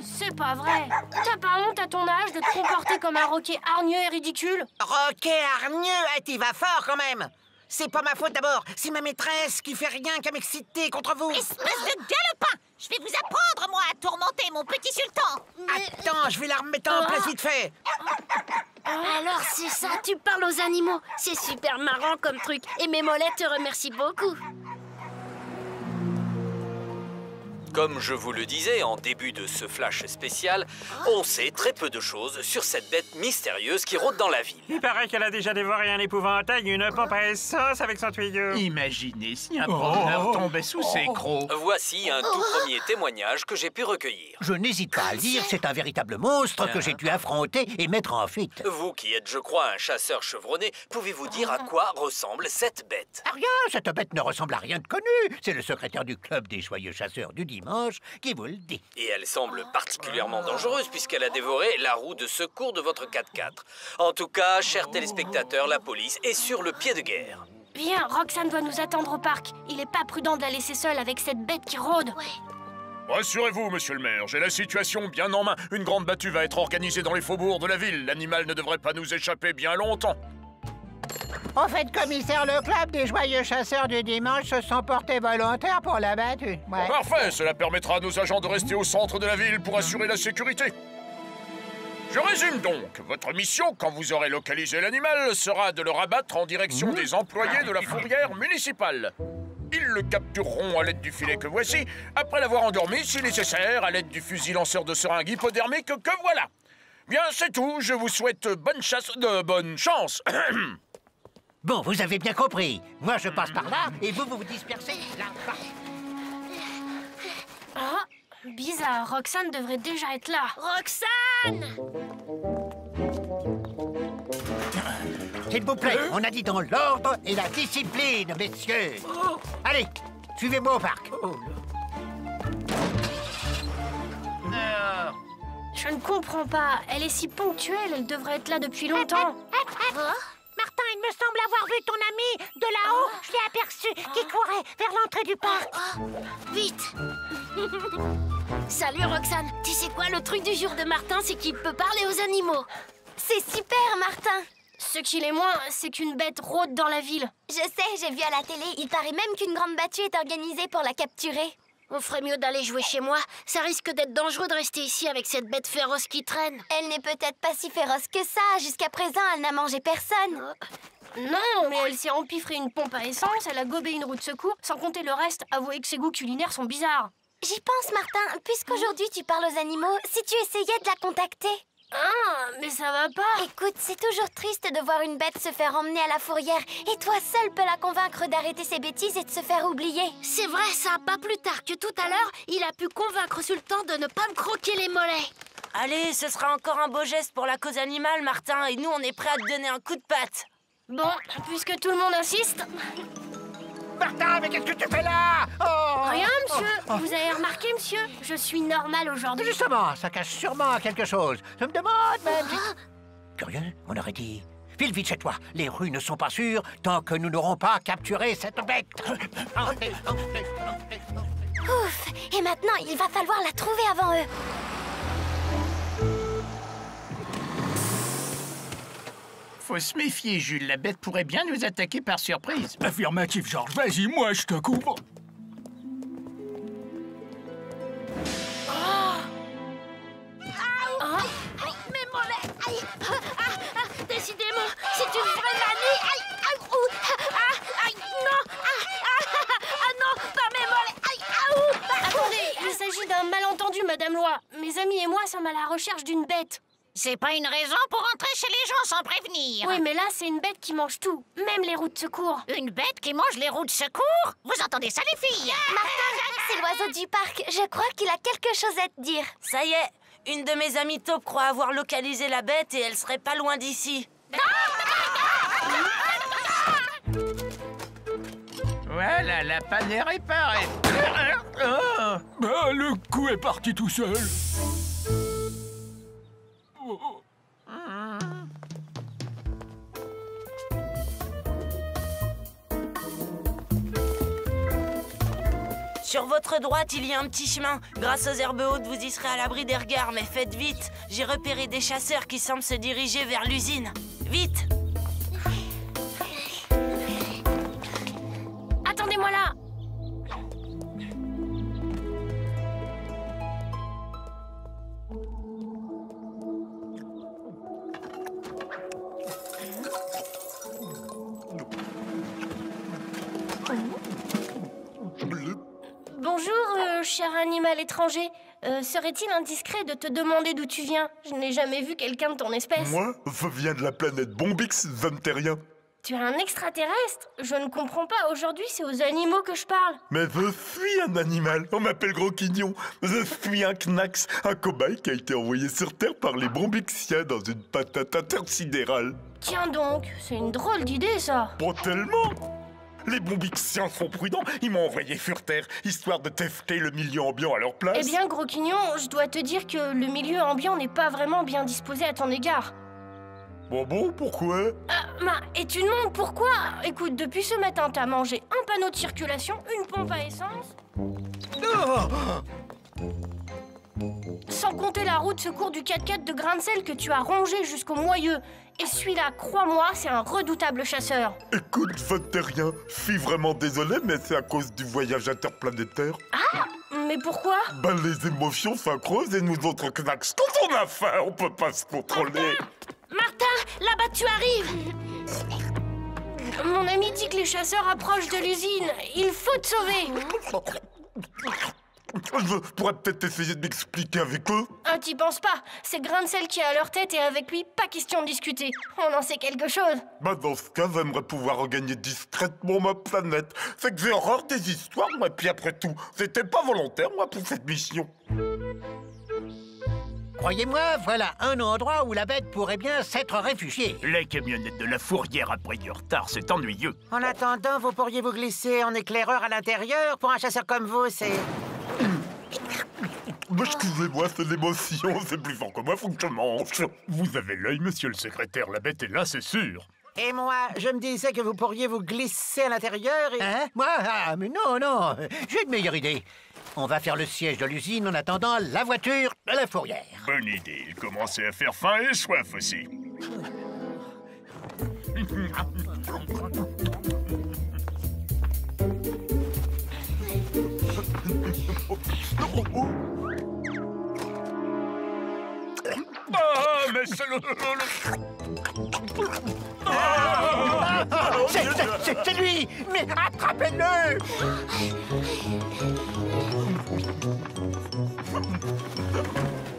C'est pas vrai. T'as pas honte à ton âge de te comporter comme un roquet hargneux et ridicule? Roquet hargneux, t'y vas fort quand même. C'est pas ma faute d'abord, c'est ma maîtresse qui fait rien qu'à m'exciter contre vous. Espèce de galopin! Je vais vous apprendre, moi, à tourmenter mon petit sultan. Attends, je vais la remettre en place vite fait. Alors c'est ça, tu parles aux animaux. C'est super marrant comme truc. Et mes mollets te remercient beaucoup. Comme je vous le disais en début de ce flash spécial, on sait très peu de choses sur cette bête mystérieuse qui rôde dans la ville. Il paraît qu'elle a déjà dévoré un épouvantail, une pompe à sauce avec son tuyau. Imaginez si un promeneur tombait sous ses crocs. Voici un tout premier témoignage que j'ai pu recueillir. Je n'hésite pas à le dire, c'est un véritable monstre que j'ai dû affronter et mettre en fuite. Vous qui êtes, je crois, un chasseur chevronné, pouvez-vous dire à quoi ressemble cette bête? Rien, cette bête ne ressemble à rien de connu. C'est le secrétaire du club des joyeux chasseurs du dimanche qui vous le dit. Et elle semble particulièrement dangereuse puisqu'elle a dévoré la roue de secours de votre 4x4. En tout cas, chers téléspectateurs, la police est sur le pied de guerre. Bien, Roxane doit nous attendre au parc. Il est pas prudent de la laisser seule avec cette bête qui rôde. Rassurez-vous, monsieur le maire, j'ai la situation bien en main. Une grande battue va être organisée dans les faubourgs de la ville. L'animal ne devrait pas nous échapper bien longtemps. Au fait, commissaire, le club des joyeux chasseurs du dimanche se sont portés volontaires pour la battue. Ouais. Parfait, cela permettra à nos agents de rester au centre de la ville pour assurer la sécurité. Je résume donc. Votre mission, quand vous aurez localisé l'animal, sera de le rabattre en direction des employés de la fourrière municipale. Ils le captureront à l'aide du filet que voici, après l'avoir endormi, si nécessaire, à l'aide du fusil lanceur de seringue hypodermique que voilà. Bien, c'est tout. Je vous souhaite bonne chance. Bon, vous avez bien compris. Moi, je passe par là et vous vous dispersez là-bas. Ah, bizarre. Roxane devrait déjà être là. Roxane! S'il vous plaît, on a dit dans l'ordre et la discipline, messieurs. Allez, suivez-moi au parc. Je ne comprends pas. Elle est si ponctuelle, elle devrait être là depuis longtemps. Martin, il me semble avoir vu ton ami de là-haut. Je l'ai aperçu qui courait vers l'entrée du parc. Vite! Salut Roxane. Tu sais quoi, le truc du jour de Martin, c'est qu'il peut parler aux animaux. C'est super, Martin. Ce qu'il est moins, c'est qu'une bête rôde dans la ville. Je sais, j'ai vu à la télé. Il paraît même qu'une grande battue est organisée pour la capturer. On ferait mieux d'aller jouer chez moi. Ça risque d'être dangereux de rester ici avec cette bête féroce qui traîne. Elle n'est peut-être pas si féroce que ça. Jusqu'à présent, elle n'a mangé personne. Non, mais elle s'est empiffrée une pompe à essence, elle a gobé une roue de secours, sans compter le reste. Avouez que ses goûts culinaires sont bizarres. J'y pense, Martin. Puisqu'aujourd'hui tu parles aux animaux, si tu essayais de la contacter. Ah, mais ça va pas. Écoute, c'est toujours triste de voir une bête se faire emmener à la fourrière. Et toi seul peux la convaincre d'arrêter ses bêtises et de se faire oublier. C'est vrai, ça. Pas plus tard que tout à l'heure, il a pu convaincre Sultan de ne pas me croquer les mollets. Allez, ce sera encore un beau geste pour la cause animale, Martin. Et nous, on est prêts à te donner un coup de patte. Bon, puisque tout le monde insiste... Martin, mais qu'est-ce que tu fais là? Rien, monsieur. Vous avez remarqué, monsieur? Je suis normal aujourd'hui. Justement, ça cache sûrement quelque chose. Je me demande même... Curieux, on aurait dit... File vite chez toi, les rues ne sont pas sûres tant que nous n'aurons pas capturé cette bête. Ouf! Et maintenant, il va falloir la trouver avant eux. Faut se méfier, Jules. La bête pourrait bien nous attaquer par surprise. Affirmatif, Georges. Vas-y, moi, je te couvre. Mes mollets! Aïe! Décidément, c'est une vraie manie! Aïe! Aïe! Ouh! Aïe! Non! Non! Pas mes mollets! Aïe! Attendez, il s'agit d'un malentendu, Madame Loi. Mes amis et moi sommes à la recherche d'une bête. C'est pas une raison pour rentrer chez les gens sans prévenir. Oui, mais là, c'est une bête qui mange tout, même les roues de secours. Une bête qui mange les roues de secours? Vous entendez ça, les filles? Martin, c'est l'oiseau du parc. Je crois qu'il a quelque chose à te dire. Ça y est, une de mes amies taupes croit avoir localisé la bête et elle serait pas loin d'ici. Voilà, la panne est réparée. Bah, le coup est parti tout seul. Sur votre droite, il y a un petit chemin. Grâce aux herbes hautes, vous y serez à l'abri des regards, mais faites vite. J'ai repéré des chasseurs qui semblent se diriger vers l'usine. Vite! Attendez-moi là. Bonjour, cher animal étranger. Serait-il indiscret de te demander d'où tu viens? Je n'ai jamais vu quelqu'un de ton espèce. Moi, je viens de la planète Bombix, Vamterien. Tu es un extraterrestre? Je ne comprends pas. Aujourd'hui, c'est aux animaux que je parle. Mais je suis un animal. On m'appelle Gros Quignon. Je suis un Knax, un cobaye qui a été envoyé sur Terre par les Bombixiens dans une patate intersidérale. Tiens donc, c'est une drôle d'idée, ça. Pas tellement. Les Bombixiens sont prudents. Ils m'ont envoyé sur Terre, histoire de tester le milieu ambiant à leur place. Eh bien, Gros Quignon, je dois te dire que le milieu ambiant n'est pas vraiment bien disposé à ton égard. Bon, pourquoi? Et tu demandes pourquoi? Écoute, depuis ce matin, t'as mangé un panneau de circulation, une pompe à essence... Sans compter la roue de secours du 4x4 de grain de sel que tu as rongé jusqu'au moyeu. Et celui-là, crois-moi, c'est un redoutable chasseur. Écoute, Vamterien, je suis vraiment désolé, mais c'est à cause du voyage interplanétaire. Ah, mais pourquoi? Ben, les émotions s'increusent et nous autres Knacks, quand on a faim, on peut pas se contrôler. Martin, là-bas tu arrives. Mon ami dit que les chasseurs approchent de l'usine. Il faut te sauver. Je pourrais peut-être essayer de m'expliquer avec eux. T'y penses pas. C'est Grain de sel qui est à leur tête et avec lui, pas question de discuter. On en sait quelque chose. Bah dans ce cas, j'aimerais pouvoir regagner discrètement ma planète. C'est que j'ai horreur des histoires, moi, et puis après tout, c'était pas volontaire, moi, pour cette mission. Croyez-moi, voilà un endroit où la bête pourrait bien s'être réfugiée. La camionnette de la fourrière a pris du retard, c'est ennuyeux. En attendant, vous pourriez vous glisser en éclaireur à l'intérieur. Pour un chasseur comme vous, c'est... Excusez-moi, c'est l'émotion, c'est plus fort que moi, faut que je mange. Vous avez l'œil, monsieur le secrétaire, la bête est là, c'est sûr. Et moi, je me disais que vous pourriez vous glisser à l'intérieur et... Hein? Moi? Ah, mais non, j'ai une meilleure idée. On va faire le siège de l'usine en attendant la voiture de la fourrière. Bonne idée, il commençait à faire faim et soif aussi. Ah, mais c'est le... C'est lui! Mais attrapez-le!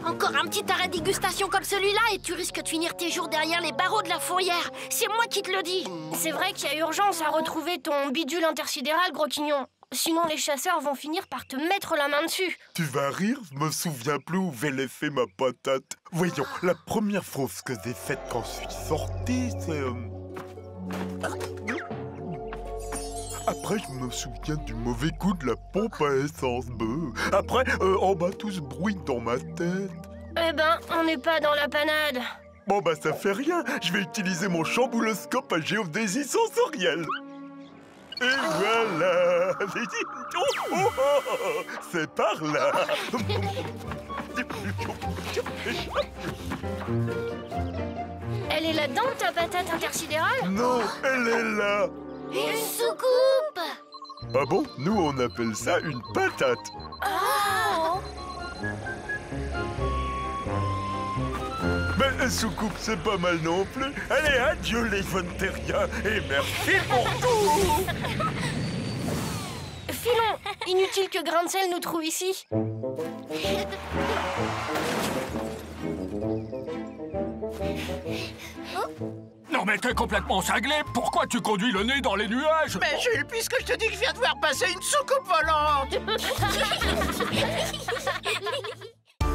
Encore un petit arrêt de dégustation comme celui-là et tu risques de finir tes jours derrière les barreaux de la fourrière. C'est moi qui te le dis. C'est vrai qu'il y a urgence à retrouver ton bidule intersidéral, Gros Quignon. Sinon, les chasseurs vont finir par te mettre la main dessus. Tu vas rire, je me souviens plus où j'ai laissé ma patate. Voyons, la première chose que j'ai faite quand je suis sorti, c'est... Après Après, je me souviens du mauvais coup de la pompe à essence. Après, en bas, tout ce bruit dans ma tête. Eh ben, on n'est pas dans la panade. Bon, bah, ça fait rien. Je vais utiliser mon chambouloscope à géodésie sensorielle. Et voilà. C'est par là. Elle est là-dedans, ta patate intersidérale? Non, elle est là. Une soucoupe! Ah bon? Nous, on appelle ça une patate. Oh! Mais soucoupe, c'est pas mal non plus. Allez, adieu les Von Terriens et merci pour tout. Filons! Inutile que Grain de Sel nous trouve ici. Non mais t'es complètement cinglé. Pourquoi tu conduis le nez dans les nuages? Mais Jules, puisque je te dis que je viens de voir passer une soucoupe volante.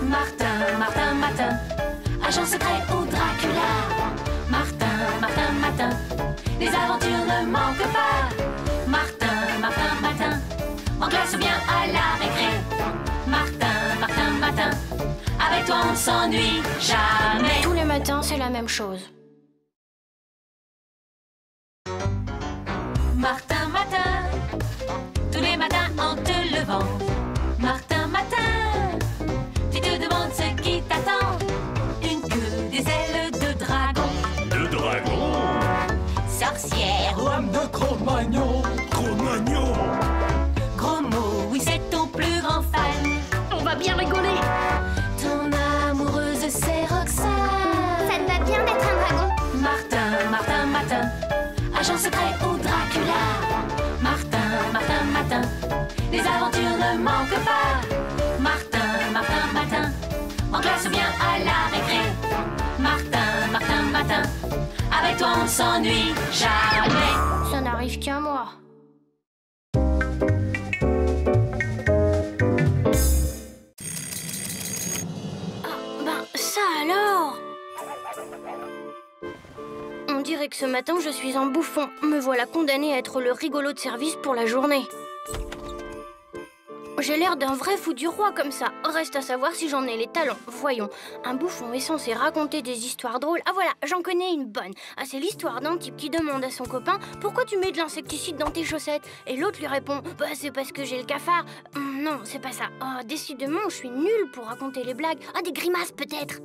Martin, Martin, Matin, agent secret ou Dracula. Martin, Martin, Matin, les aventures ne manquent pas. Martin, Martin, Matin, en classe ou bien à la récré. Martin, Martin, Matin, avec toi on ne s'ennuie jamais. Tous les matins, c'est la même chose. Martin, Matin, tous les matins en te levant. Martin, Matin, tu te demandes ce qui t'attend. Une queue, des ailes de dragon. De dragon? Sorcière ou âme de Cro-Magnon. Cro-Magnon. Gros mot, oui c'est ton plus grand fan. On va bien rigoler. Ton amoureuse c'est Roxane. Ça te va bien d'être un dragon. Martin, Martin, Matin, agent secret ou Dracula. Martin, Martin, Matin, les aventures ne manquent pas. Martin, Martin, Matin, en classe ou bien à la récré. Martin, Martin, Matin, avec toi on ne s'ennuie jamais. Ça n'arrive qu'à moi. Ben, ça alors! On dirait que ce matin, je suis un bouffon. Me voilà condamné à être le rigolo de service pour la journée. J'ai l'air d'un vrai fou du roi comme ça. Reste à savoir si j'en ai les talents. Voyons, un bouffon est censé raconter des histoires drôles. Ah voilà, j'en connais une bonne. Ah, c'est l'histoire d'un type qui demande à son copain « Pourquoi tu mets de l'insecticide dans tes chaussettes ?» Et l'autre lui répond « Bah c'est parce que j'ai le cafard. » Non, c'est pas ça. Oh, décidément, je suis nulle pour raconter les blagues. Ah, des grimaces peut-être.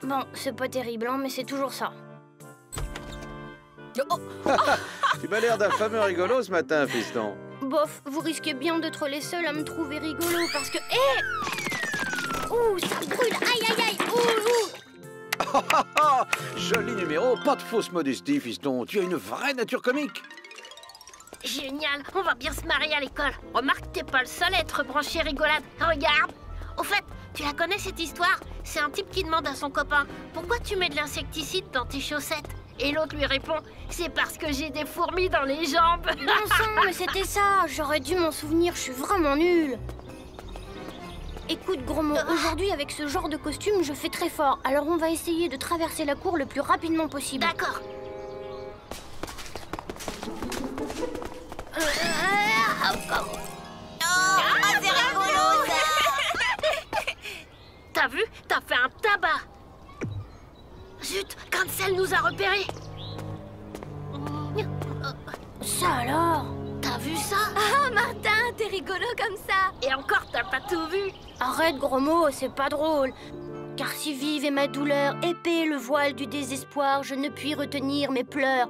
Bon, c'est pas terrible, hein, mais c'est toujours ça. Tu m'as l'air d'un fameux rigolo ce matin, fiston. Bof, vous risquez bien d'être les seuls à me trouver rigolo parce que... Ouh, ça brûle. Aïe, aïe, aïe. Ouh, ouh. Joli numéro, pas de fausse modestie, fiston. Tu as une vraie nature comique. Génial, on va bien se marier à l'école. Remarque, t'es pas le seul à être branché rigolade. Regarde. Au fait, tu la connais cette histoire? C'est un type qui demande à son copain « Pourquoi tu mets de l'insecticide dans tes chaussettes ?» Et l'autre lui répond « C'est parce que j'ai des fourmis dans les jambes. » Bon sang, mais c'était ça. J'aurais dû m'en souvenir, je suis vraiment nulle. Écoute, gros mot, aujourd'hui, avec ce genre de costume, je fais très fort. Alors on va essayer de traverser la cour le plus rapidement possible. D'accord. C'est rigolo, ça. T'as vu? T'as fait un tabac. Zut, Grain de Sel nous a repérés. Ça alors? T'as vu ça? Ah, Martin, t'es rigolo comme ça. Et encore, t'as pas tout vu. Arrête, gros mot, c'est pas drôle. Car si vive est ma douleur, épais le voile du désespoir, je ne puis retenir mes pleurs.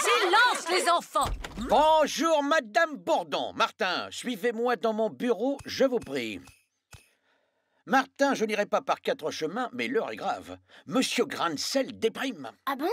Silence, les enfants! Bonjour, Madame Bourdon. Martin, suivez-moi dans mon bureau, je vous prie. Martin, je n'irai pas par 4 chemins, mais l'heure est grave. Monsieur Grain de Sel déprime. Ah bon?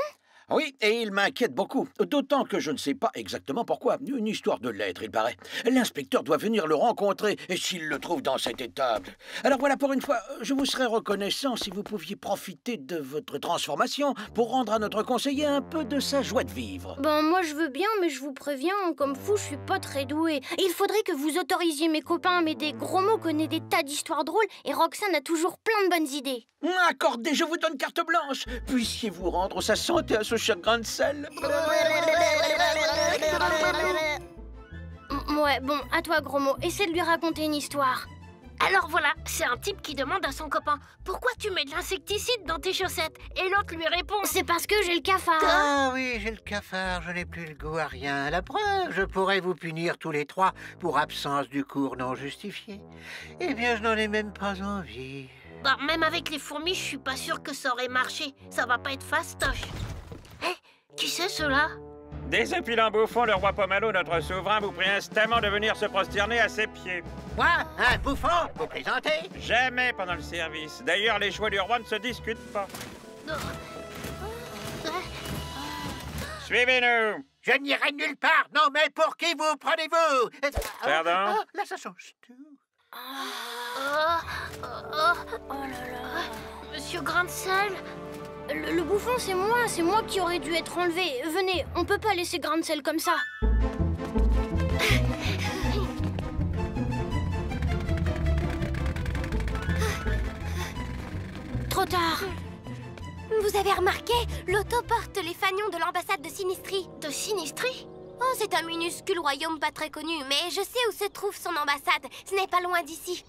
Oui, et il m'inquiète beaucoup. D'autant que je ne sais pas exactement pourquoi. Une histoire de lettres, il paraît. L'inspecteur doit venir le rencontrer, et s'il le trouve dans cet état... Alors voilà, pour une fois, je vous serais reconnaissant si vous pouviez profiter de votre transformation pour rendre à notre conseiller un peu de sa joie de vivre. Ben, moi je veux bien, mais je vous préviens, comme fou, je suis pas très douée. Il faudrait que vous autorisiez mes copains à m'aider. Gros-Mo connaît des tas d'histoires drôles, et Roxane a toujours plein de bonnes idées. Accordez, je vous donne carte blanche. Puissiez-vous rendre sa santé à ce cher grain de sel. Ouais, bon, à toi, Gros-Mo. Essaie de lui raconter une histoire. Alors voilà, c'est un type qui demande à son copain « Pourquoi tu mets de l'insecticide dans tes chaussettes ?» Et l'autre lui répond « C'est parce que j'ai le cafard. » Ah oui, j'ai le cafard, je n'ai plus le goût à rien. La preuve, je pourrais vous punir tous les trois pour absence du cours non justifiée. Eh bien, je n'en ai même pas envie. Bah, même avec les fourmis, je suis pas sûre que ça aurait marché. Ça va pas être fastoche. Hé, qui c'est ceux-là? Désopilant bouffon, le roi Pomalo, notre souverain, vous prie instamment de venir se prosterner à ses pieds. Quoi? Un bouffon? Vous plaisantez? Jamais pendant le service. D'ailleurs, les choix du roi ne se discutent pas. Suivez-nous. Je n'irai nulle part. Non, mais pour qui vous prenez-vous? Pardon? Là, ça change tout. Oh là là. Monsieur Grain de sel? Le bouffon, c'est moi qui aurais dû être enlevé. Venez, on peut pas laisser Grain de sel comme ça. Trop tard. Vous avez remarqué? L'auto porte les fanions de l'ambassade de Sinistrie. De Sinistrie? Oh, c'est un minuscule royaume pas très connu, mais je sais où se trouve son ambassade. Ce n'est pas loin d'ici.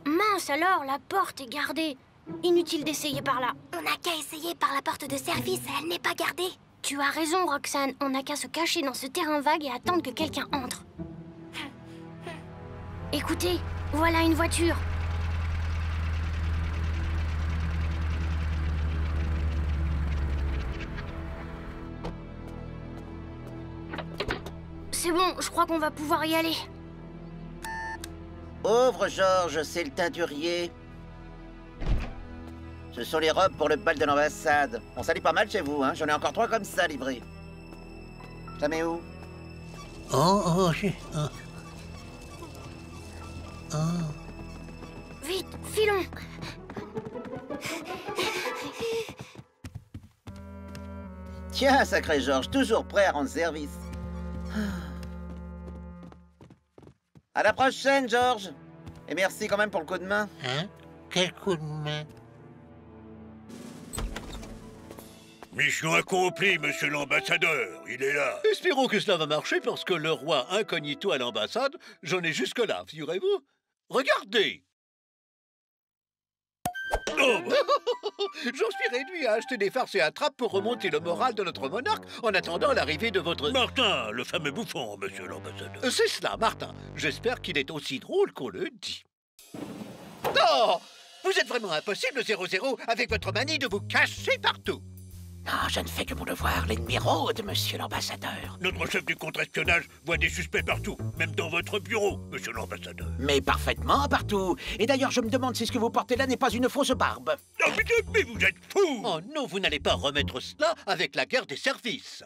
Mince alors, la porte est gardée. Inutile d'essayer par là. On n'a qu'à essayer par la porte de service, elle n'est pas gardée. Tu as raison, Roxane. On n'a qu'à se cacher dans ce terrain vague et attendre que quelqu'un entre. Écoutez, voilà une voiture. C'est bon, je crois qu'on va pouvoir y aller. Pauvre Georges, c'est le teinturier. Ce sont les robes pour le bal de l'ambassade. On salit pas mal chez vous, hein. J'en ai encore 3 comme ça livrés. Ça met où? Vite, filons. Tiens, sacré Georges, toujours prêt à rendre service. À la prochaine, Georges. Et merci quand même pour le coup de main. Hein? Quel coup de main? Mission accomplie, monsieur l'ambassadeur. Il est là. Espérons que cela va marcher parce que le roi incognito à l'ambassade, j'en ai jusque-là, figurez-vous. Regardez. Oh, j'en suis réduit à acheter des farces et attrapes pour remonter le moral de notre monarque en attendant l'arrivée de votre... Martin, le fameux bouffon, monsieur l'ambassadeur. C'est cela, Martin. J'espère qu'il est aussi drôle qu'on le dit. Oh! Vous êtes vraiment impossible, 00, avec votre manie de vous cacher partout. Non, je ne fais que mon devoir. L'ennemi rôde, monsieur l'ambassadeur. Notre chef du contre-espionnage voit des suspects partout, même dans votre bureau, monsieur l'ambassadeur. Mais parfaitement partout. Et d'ailleurs, je me demande si ce que vous portez là n'est pas une fausse barbe. Oh, mais vous êtes fou! Oh non, vous n'allez pas remettre cela avec la guerre des services.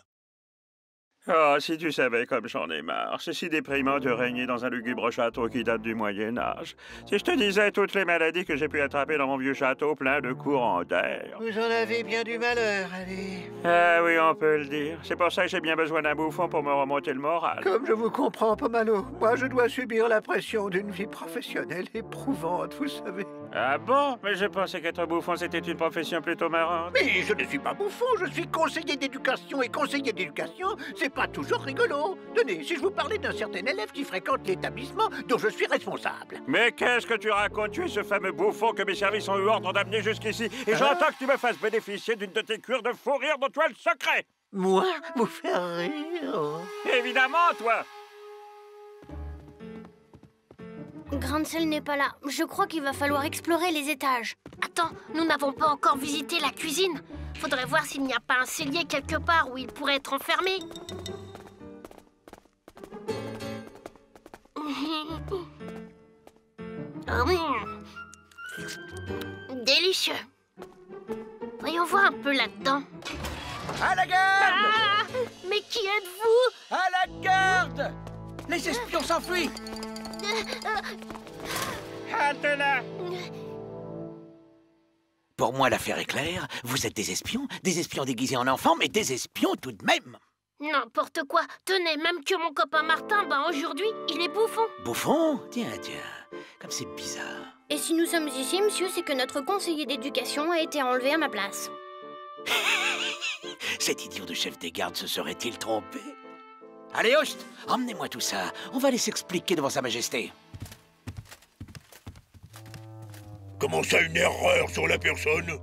Oh, si tu savais comme j'en ai marre. C'est si déprimant de régner dans un lugubre château qui date du Moyen-Âge. Si je te disais toutes les maladies que j'ai pu attraper dans mon vieux château plein de courants d'air. Vous en avez bien du malheur, allez. Ah oui, on peut le dire. C'est pour ça que j'ai bien besoin d'un bouffon pour me remonter le moral. Comme je vous comprends, Pomalo. Moi, je dois subir la pression d'une vie professionnelle éprouvante, vous savez. Ah bon? Mais je pensais qu'être bouffon, c'était une profession plutôt marrante. Mais je ne suis pas bouffon, je suis conseiller d'éducation. Et conseiller d'éducation, c'est pas toujours rigolo. Tenez, si je vous parlais d'un certain élève qui fréquente l'établissement dont je suis responsable. Mais qu'est-ce que tu racontes? Tu es ce fameux bouffon que mes services ont eu ordre d'amener jusqu'ici. Et j'entends que tu me fasses bénéficier d'une de tes cures de fou rire dont tu as le secret. Moi? Vous faire rire? Évidemment, toi. Grain de sel n'est pas là. Je crois qu'il va falloir explorer les étages. Attends, nous n'avons pas encore visité la cuisine. Faudrait voir s'il n'y a pas un cellier quelque part où il pourrait être enfermé. Délicieux. Voyons voir un peu là-dedans. À la garde! Ah, mais qui êtes-vous? À la garde! Les espions s'enfuient! Halte-la! Pour moi, l'affaire est claire. Vous êtes des espions déguisés en enfants, mais des espions tout de même. N'importe quoi. Tenez, même que mon copain Martin, aujourd'hui, il est bouffon. Bouffon? Tiens, comme c'est bizarre. Et si nous sommes ici, monsieur, c'est que notre conseiller d'éducation a été enlevé à ma place. Cet idiot de chef des gardes se serait-il trompé? Allez, host, emmenez-moi tout ça. On va aller s'expliquer devant Sa Majesté. Comment ça, une erreur sur la personne?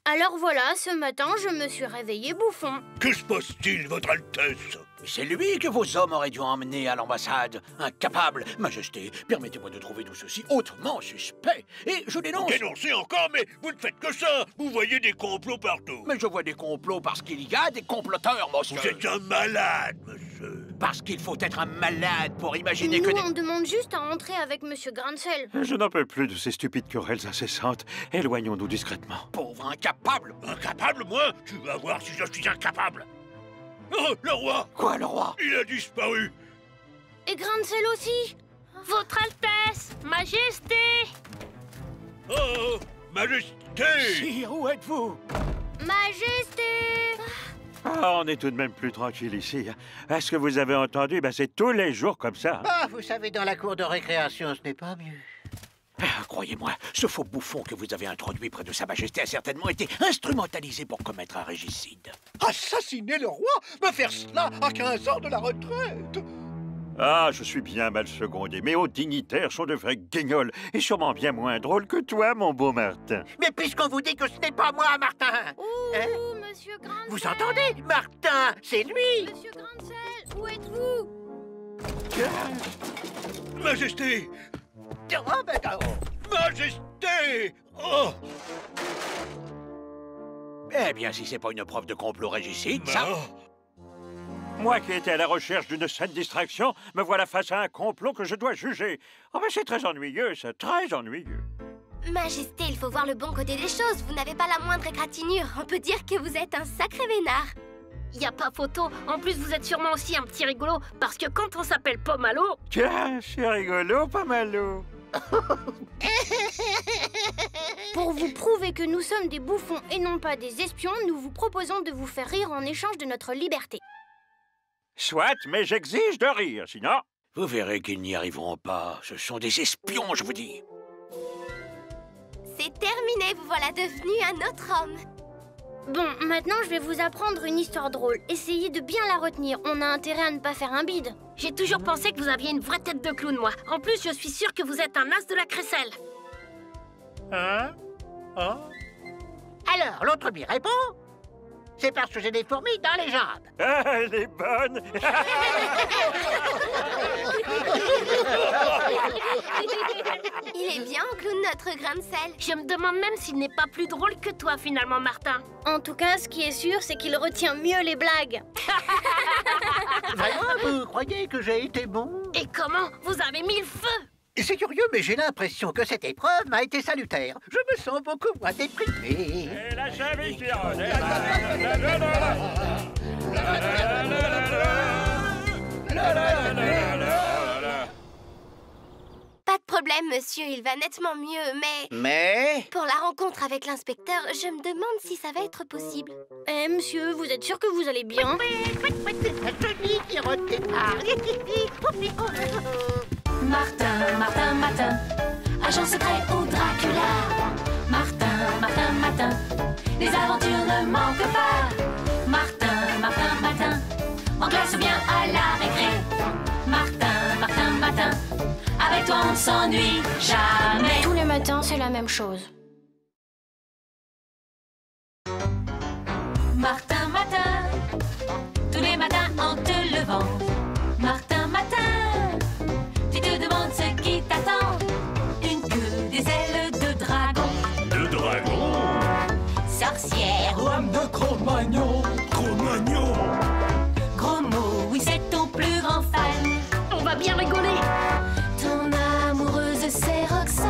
Alors voilà, ce matin, je me suis réveillé bouffon. Que se passe-t-il, Votre Altesse? C'est lui que vos hommes auraient dû emmener à l'ambassade. Incapable. Majesté, permettez-moi de trouver tout ceci hautement suspect. Et je dénonce. Dénoncez encore, mais vous ne faites que ça. Vous voyez des complots partout. Mais je vois des complots parce qu'il y a des comploteurs, monsieur. Vous êtes un malade, monsieur. Parce qu'il faut être un malade pour imaginer que... Nous, on demande juste à entrer avec monsieur Grancel. Je n'en peux plus de ces stupides querelles incessantes. Éloignons-nous discrètement. Pauvre incapable. Incapable, moi? Tu vas voir si je suis incapable. Oh, le roi! Quoi, le roi? Il a disparu. Et Grancel aussi. Votre Altesse, Majesté. Oh, Majesté! Sire, où êtes-vous? Majesté. Ah, on est tout de même plus tranquille ici. Est-ce que vous avez entendu? C'est tous les jours comme ça. Ah, vous savez, dans la cour de récréation, ce n'est pas mieux. Croyez-moi, ce faux bouffon que vous avez introduit près de Sa Majesté a certainement été instrumentalisé pour commettre un régicide. Assassiner le roi? Me faire cela à 15 ans de la retraite? Ah, je suis bien mal secondé. Mes hauts dignitaires sont de vrais guignols et sûrement bien moins drôles que toi, mon beau Martin. Mais puisqu'on vous dit que ce n'est pas moi, Martin! Ouh, monsieur Grancel! Vous entendez? Martin, c'est lui! Monsieur Grancel, où êtes-vous? Majesté! Oh, ben, oh. Majesté! Oh! Eh bien, si c'est pas une preuve de complot régicide, ça... Moi qui étais à la recherche d'une saine distraction, me voilà face à un complot que je dois juger. Oh, c'est très ennuyeux, ça, très ennuyeux. Majesté, il faut voir le bon côté des choses. Vous n'avez pas la moindre égratignure. On peut dire que vous êtes un sacré vénard. Y a pas photo. En plus, vous êtes sûrement aussi un petit rigolo, parce que quand on s'appelle Pomalo... Tiens, c'est rigolo, Pomalo. Pour vous prouver que nous sommes des bouffons et non pas des espions, nous vous proposons de vous faire rire en échange de notre liberté. Soit, mais j'exige de rire, sinon... Vous verrez qu'ils n'y arriveront pas. Ce sont des espions, je vous dis. C'est terminé, vous voilà devenu un autre homme. Bon, maintenant je vais vous apprendre une histoire drôle. Essayez de bien la retenir. On a intérêt à ne pas faire un bide. J'ai toujours pensé que vous aviez une vraie tête de clown, moi. En plus, je suis sûre que vous êtes un as de la crécelle. Hein? Oh? Alors, l'autre m'y répond. C'est parce que j'ai des fourmis dans les jambes. Ah, elle est bonne. Il est bien, clown, notre grain de sel. Je me demande même s'il n'est pas plus drôle que toi, finalement, Martin. En tout cas, ce qui est sûr, c'est qu'il retient mieux les blagues. Vraiment, vous croyez que j'ai été bon? Et comment? Vous avez mis le feu! C'est curieux, mais j'ai l'impression que cette épreuve m'a été salutaire. Je me sens beaucoup moins déprimé. Et la chavicure. Pas de problème, monsieur, il va nettement mieux, mais... Mais... Pour la rencontre avec l'inspecteur, je me demande si ça va être possible. Eh, monsieur, vous êtes sûr que vous allez bien? Martin, Martin, Martin, agent secret ou Dracula. Martin, Martin, Martin, les aventures ne manquent pas. Martin, Martin, Martin, en classe ou bien à la récré. Martin, Martin, Martin, avec toi on ne s'ennuie jamais. Tous les matins, c'est la même chose. Martin, Martin, tous les matins en te levant. Martin, Martin, tu te demandes ce qui t'attend. Une queue, des ailes de dragon. De dragon? Sorcière ou Homme de Cro-Magnon. Cro-Magnon? gros mot, oui c'est ton plus grand fan. On va bien rigoler. Ton amoureuse c'est Roxane.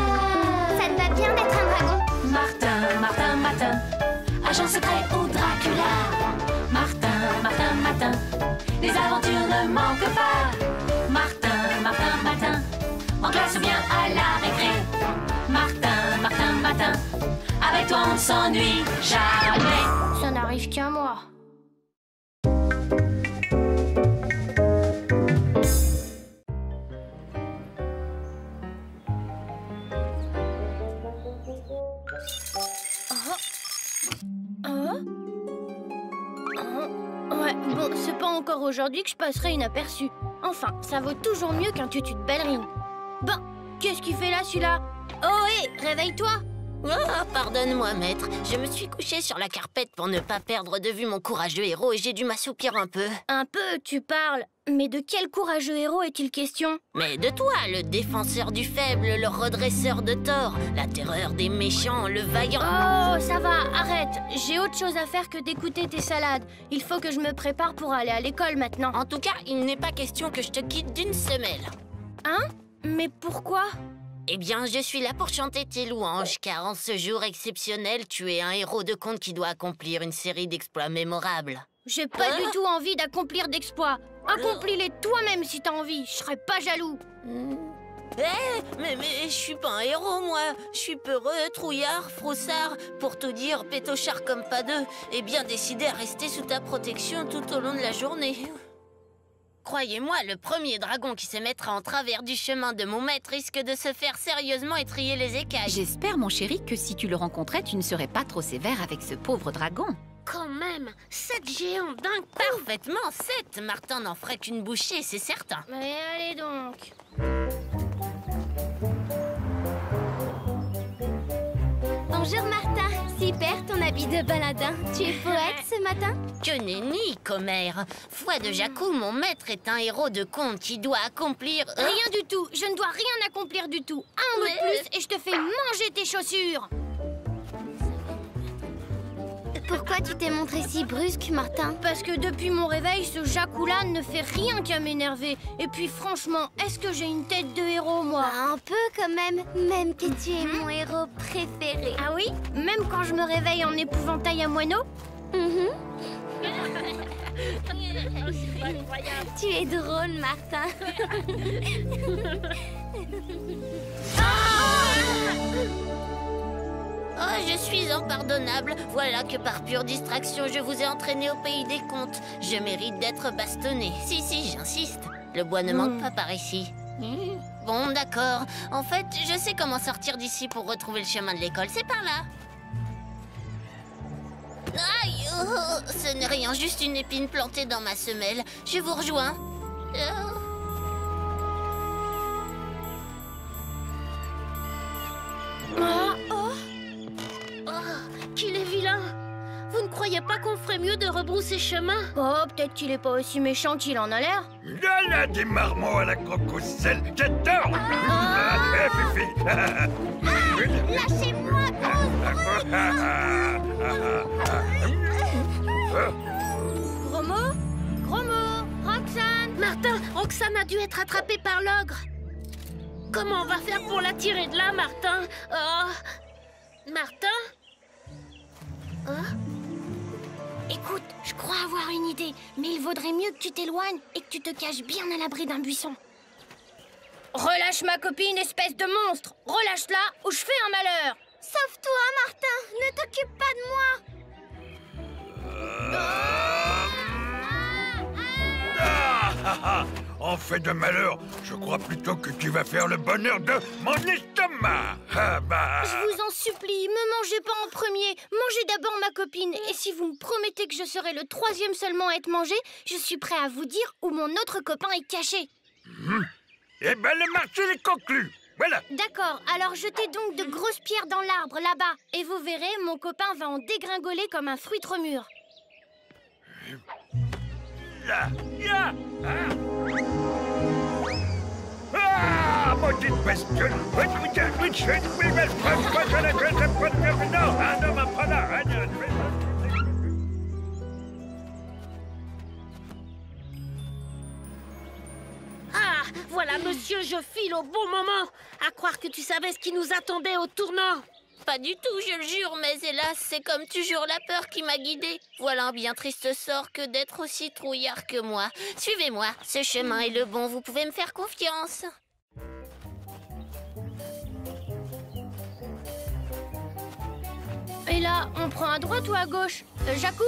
en classe ou bien à la récré. Martin, Martin, Matin, avec toi on ne s'ennuie jamais. Ça n'arrive qu'à moi. Ouais, bon, c'est pas encore aujourd'hui que je passerai inaperçu. Enfin, ça vaut toujours mieux qu'un tutu de ballerine. Ben, qu'est-ce qu'il fait là, celui-là? Oh, hé, réveille-toi! Oh, pardonne-moi, maître. Je me suis couché sur la carpette pour ne pas perdre de vue mon courageux héros et j'ai dû m'assoupir un peu. Un peu, tu parles. Mais de quel courageux héros est-il question? Mais de toi, le défenseur du faible, le redresseur de tort, la terreur des méchants, le vaillant... Oh, ça va, arrête. J'ai autre chose à faire que d'écouter tes salades. Il faut que je me prépare pour aller à l'école maintenant. En tout cas, il n'est pas question que je te quitte d'une semelle. Hein? Mais pourquoi? Eh bien, je suis là pour chanter tes louanges, car en ce jour exceptionnel, tu es un héros de conte qui doit accomplir une série d'exploits mémorables. J'ai pas du tout envie d'accomplir d'exploits. Accomplis-les toi-même si t'as envie, je serais pas jaloux. Mais je suis pas un héros, moi. Je suis peureux, trouillard, froussard, pour tout dire, pétochard comme pas deux, et bien décidé à rester sous ta protection tout au long de la journée. Croyez-moi, le premier dragon qui se mettra en travers du chemin de mon maître risque de se faire sérieusement étriller les écailles. J'espère, mon chéri, que si tu le rencontrais, tu ne serais pas trop sévère avec ce pauvre dragon. Quand même, 7 géants d'un coup. Parfaitement, 7. Martin n'en ferait qu'une bouchée, c'est certain. Mais allez donc. Bonjour Martin, super ton habit de baladin. Tu es poète ce matin? Que nenni, commère. Foi de Jacou, mon maître est un héros de conte qui doit accomplir... Rien du tout, je ne dois rien accomplir du tout. Un mot de plus et je te fais manger tes chaussures. Pourquoi tu t'es montré si brusque, Martin? Parce que depuis mon réveil, ce Jacou-là ne fait rien qu'à m'énerver. Et puis franchement, est-ce que j'ai une tête de héros, moi? Un peu quand même, même que tu es mon héros préféré. Ah oui? Même quand je me réveille en épouvantail à moineau? Tu es drôle, Martin. Oh, je suis impardonnable. Voilà que par pure distraction, je vous ai entraîné au pays des contes. Je mérite d'être bastonné. Si, j'insiste. Le bois ne manque pas par ici. Bon, d'accord. En fait, je sais comment sortir d'ici pour retrouver le chemin de l'école. C'est par là. Aïe, oh, ce n'est rien, juste une épine plantée dans ma semelle. Je vous rejoins. Qu'il est vilain! Vous ne croyez pas qu'on ferait mieux de rebrousser chemin? Oh, peut-être qu'il est pas aussi méchant qu'il en a l'air. Il y a des marmots à la crocoselle, j'adore! Fifi! Lâchez-moi, Gros mot, Roxane! Martin, Roxane a dû être attrapée par l'ogre. Comment on va faire pour la tirer de là, Martin? Oh. Martin? Écoute, je crois avoir une idée, mais il vaudrait mieux que tu t'éloignes et que tu te caches bien à l'abri d'un buisson. Relâche ma copine, espèce de monstre! Relâche-la ou je fais un malheur! Sauve-toi, Martin! Ne t'occupe pas de moi! En fait de malheur, je crois plutôt que tu vas faire le bonheur de mon estomac. Je vous en supplie, me mangez pas en premier. Mangez d'abord ma copine. Et si vous me promettez que je serai le 3e seulement à être mangé, je suis prêt à vous dire où mon autre copain est caché. Eh ben, le marché est conclu. Voilà. D'accord, alors jetez donc de grosses pierres dans l'arbre, là-bas. Et vous verrez, mon copain va en dégringoler comme un fruit trop mûr. Là, Ah, maudite bestiole! Ah, voilà, monsieur, je file au bon moment. À croire que tu savais ce qui nous attendait au tournant. Pas du tout, je le jure, mais hélas, c'est comme toujours la peur qui m'a guidée. Voilà un bien triste sort que d'être aussi trouillard que moi. Suivez-moi, ce chemin est le bon, vous pouvez me faire confiance. Bah, on prend à droite ou à gauche? Jacou?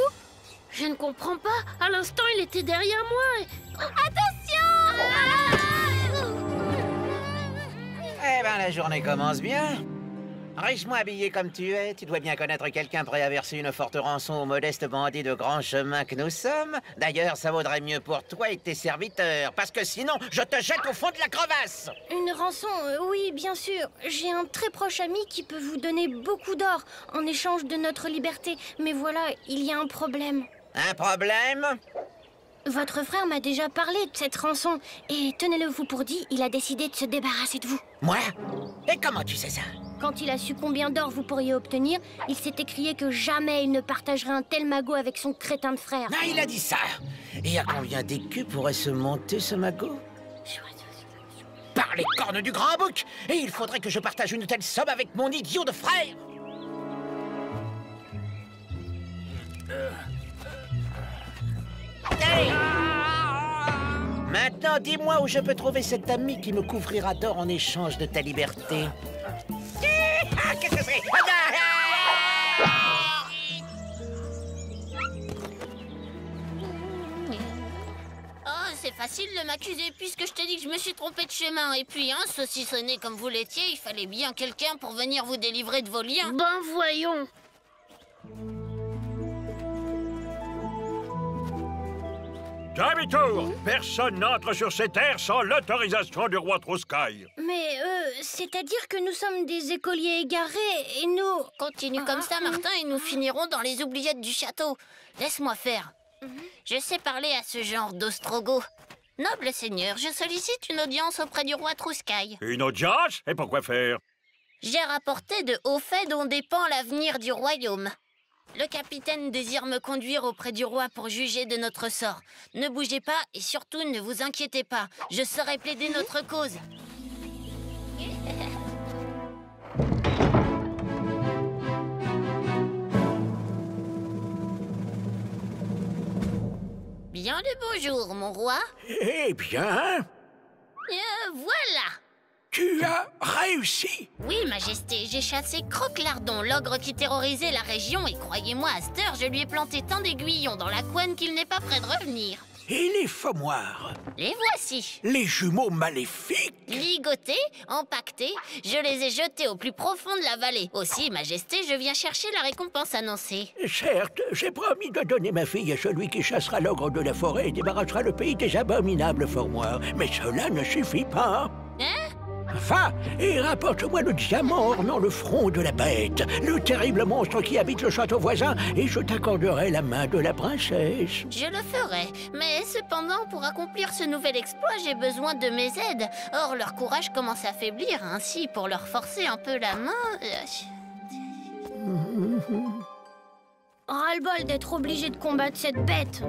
Je ne comprends pas. À l'instant, il était derrière moi. Attention! Eh ben, la journée commence bien. Riche-moi habillé comme tu es, tu dois bien connaître quelqu'un prêt à verser une forte rançon aux modestes bandits de grand chemin que nous sommes. D'ailleurs, ça vaudrait mieux pour toi et tes serviteurs, parce que sinon, je te jette au fond de la crevasse. Une rançon, oui, bien sûr. J'ai un très proche ami qui peut vous donner beaucoup d'or en échange de notre liberté. Mais voilà, il y a un problème. Un problème? Votre frère m'a déjà parlé de cette rançon. Et tenez-le vous pour dit, il a décidé de se débarrasser de vous. Moi? Et comment tu sais ça? Quand il a su combien d'or vous pourriez obtenir, il s'est écrié que jamais il ne partagerait un tel magot avec son crétin de frère. Ah, il a dit ça. Et à combien d'écus pourrait se monter ce magot? Par les cornes du grand bouc! Et il faudrait que je partage une telle somme avec mon idiot de frère! Hey! Maintenant, dis-moi où je peux trouver cet ami qui me couvrira d'or en échange de ta liberté. Ah, qu'est-ce que c'est? Oh, c'est facile de m'accuser puisque je t'ai dit que je me suis trompé de chemin. Et puis, hein, saucissonné comme vous l'étiez, il fallait bien quelqu'un pour venir vous délivrer de vos liens. Ben voyons. Demi-tour! Personne n'entre sur ces terres sans l'autorisation du roi Trouskaï. Mais, c'est-à-dire que nous sommes des écoliers égarés et nous... Continue comme ça, Martin, et nous finirons dans les oubliettes du château. Laisse-moi faire. Je sais parler à ce genre d'ostrogoth. Noble seigneur, je sollicite une audience auprès du roi Trouskaï. Une audience? Et pourquoi faire? J'ai rapporté de hauts faits dont dépend l'avenir du royaume. Le capitaine désire me conduire auprès du roi pour juger de notre sort. Ne bougez pas et surtout ne vous inquiétez pas. Je saurai plaider notre cause. Bien le bonjour, mon roi. Eh bien, Voilà. tu as réussi. Oui, Majesté, j'ai chassé Croque-Lardon, l'ogre qui terrorisait la région, et croyez-moi, à cette heure, je lui ai planté tant d'aiguillons dans la couenne qu'il n'est pas prêt de revenir. Et les fommoirs? Les voici. Les jumeaux maléfiques? Ligotés, empaquetés, je les ai jetés au plus profond de la vallée. Aussi, Majesté, je viens chercher la récompense annoncée. Certes, j'ai promis de donner ma fille à celui qui chassera l'ogre de la forêt et débarrassera le pays des abominables fommoirs. Mais cela ne suffit pas. Hein? Va et rapporte-moi le diamant ornant le front de la bête, le terrible monstre qui habite le château voisin, et je t'accorderai la main de la princesse. Je le ferai, mais cependant, pour accomplir ce nouvel exploit, j'ai besoin de mes aides. Or, leur courage commence à faiblir, ainsi, pour leur forcer un peu la main... Ras-le-bol d'être obligé de combattre cette bête.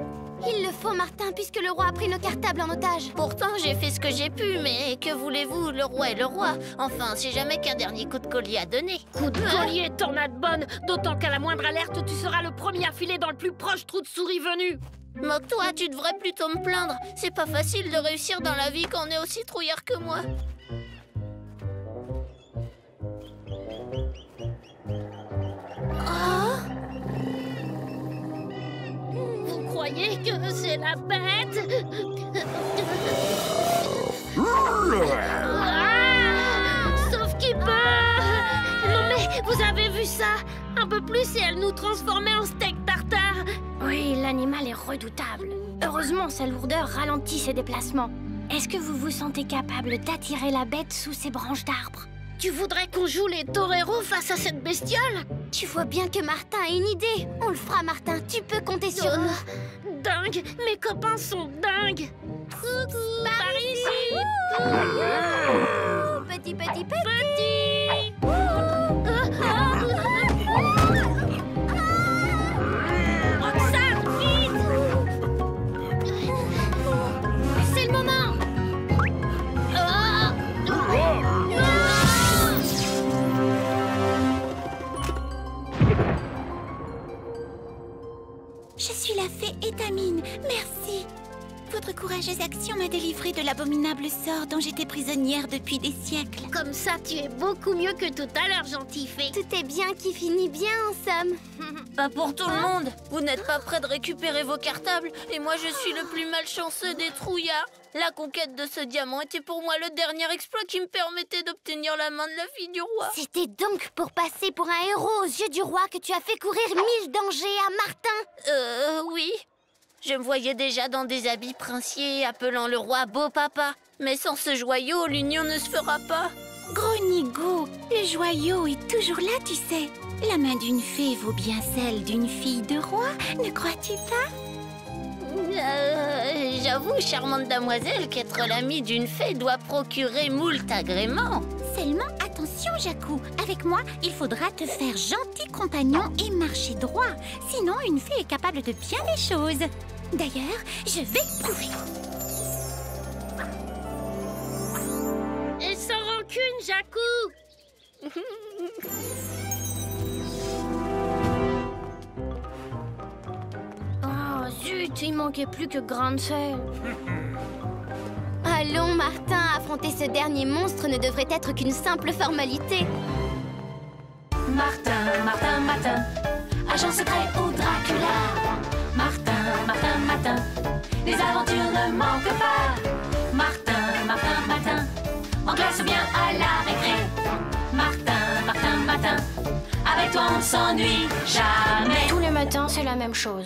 Il le faut, Martin, puisque le roi a pris nos cartables en otage. Pourtant, j'ai fait ce que j'ai pu, mais que voulez-vous, le roi est le roi. Enfin, c'est jamais qu'un dernier coup de collier à donner. Coup de collier, tornade bonne. D'autant qu'à la moindre alerte, tu seras le premier à filer dans le plus proche trou de souris venu. Moque-toi, tu devrais plutôt me plaindre. C'est pas facile de réussir dans la vie quand on est aussi trouillard que moi. Vous croyez que c'est la bête? Sauf qu'il peut. Non mais, vous avez vu ça? Un peu plus et elle nous transformait en steak tartare. Oui, l'animal est redoutable. Heureusement, sa lourdeur ralentit ses déplacements. Est-ce que vous vous sentez capable d'attirer la bête sous ses branches d'arbres? Tu voudrais qu'on joue les toreros face à cette bestiole? Tu vois bien que Martin a une idée. On le fera, Martin. Tu peux compter sur nous. Dingue! Mes copains sont dingues! Coucou! Par ici! Petit, petit, petit! Petit! Roxane, vite! C'est le moment! Je suis la fée Étamine. Merci. Vous votre courageuse action m'a délivrée de l'abominable sort dont j'étais prisonnière depuis des siècles. Comme ça, tu es beaucoup mieux que tout à l'heure, gentil fée. Tout est bien qui finit bien, en somme. Pas pour tout le monde. Vous n'êtes pas prêts de récupérer vos cartables et moi je suis le plus malchanceux des trouillards. La conquête de ce diamant était pour moi le dernier exploit qui me permettait d'obtenir la main de la fille du roi. C'était donc pour passer pour un héros aux yeux du roi que tu as fait courir 1000 dangers à Martin. Oui. Je me voyais déjà dans des habits princiers appelant le roi beau papa. Mais sans ce joyau, l'union ne se fera pas. Gros Nigo, le joyau est toujours là, tu sais. La main d'une fée vaut bien celle d'une fille de roi, ne crois-tu pas? J'avoue, charmante damoiselle, qu'être l'amie d'une fée doit procurer moult agréments. Seulement attention, Jacou. Avec moi, il faudra te faire gentil compagnon et marcher droit. Sinon, une fée est capable de bien des choses. D'ailleurs, je vais prouver. Et sans rancune, Jacou. Oh, zut, il manquait plus que grande sœur. Allons, Martin, affronter ce dernier monstre ne devrait être qu'une simple formalité. Martin, Martin, Martin, agent secret ou Dracula. Martin, Martin, Martin, les aventures ne manquent pas. Martin, Martin, Martin, en classe ou bien à la récré. Martin, Martin, Martin, avec toi on ne s'ennuie jamais. Tous les matins, c'est la même chose.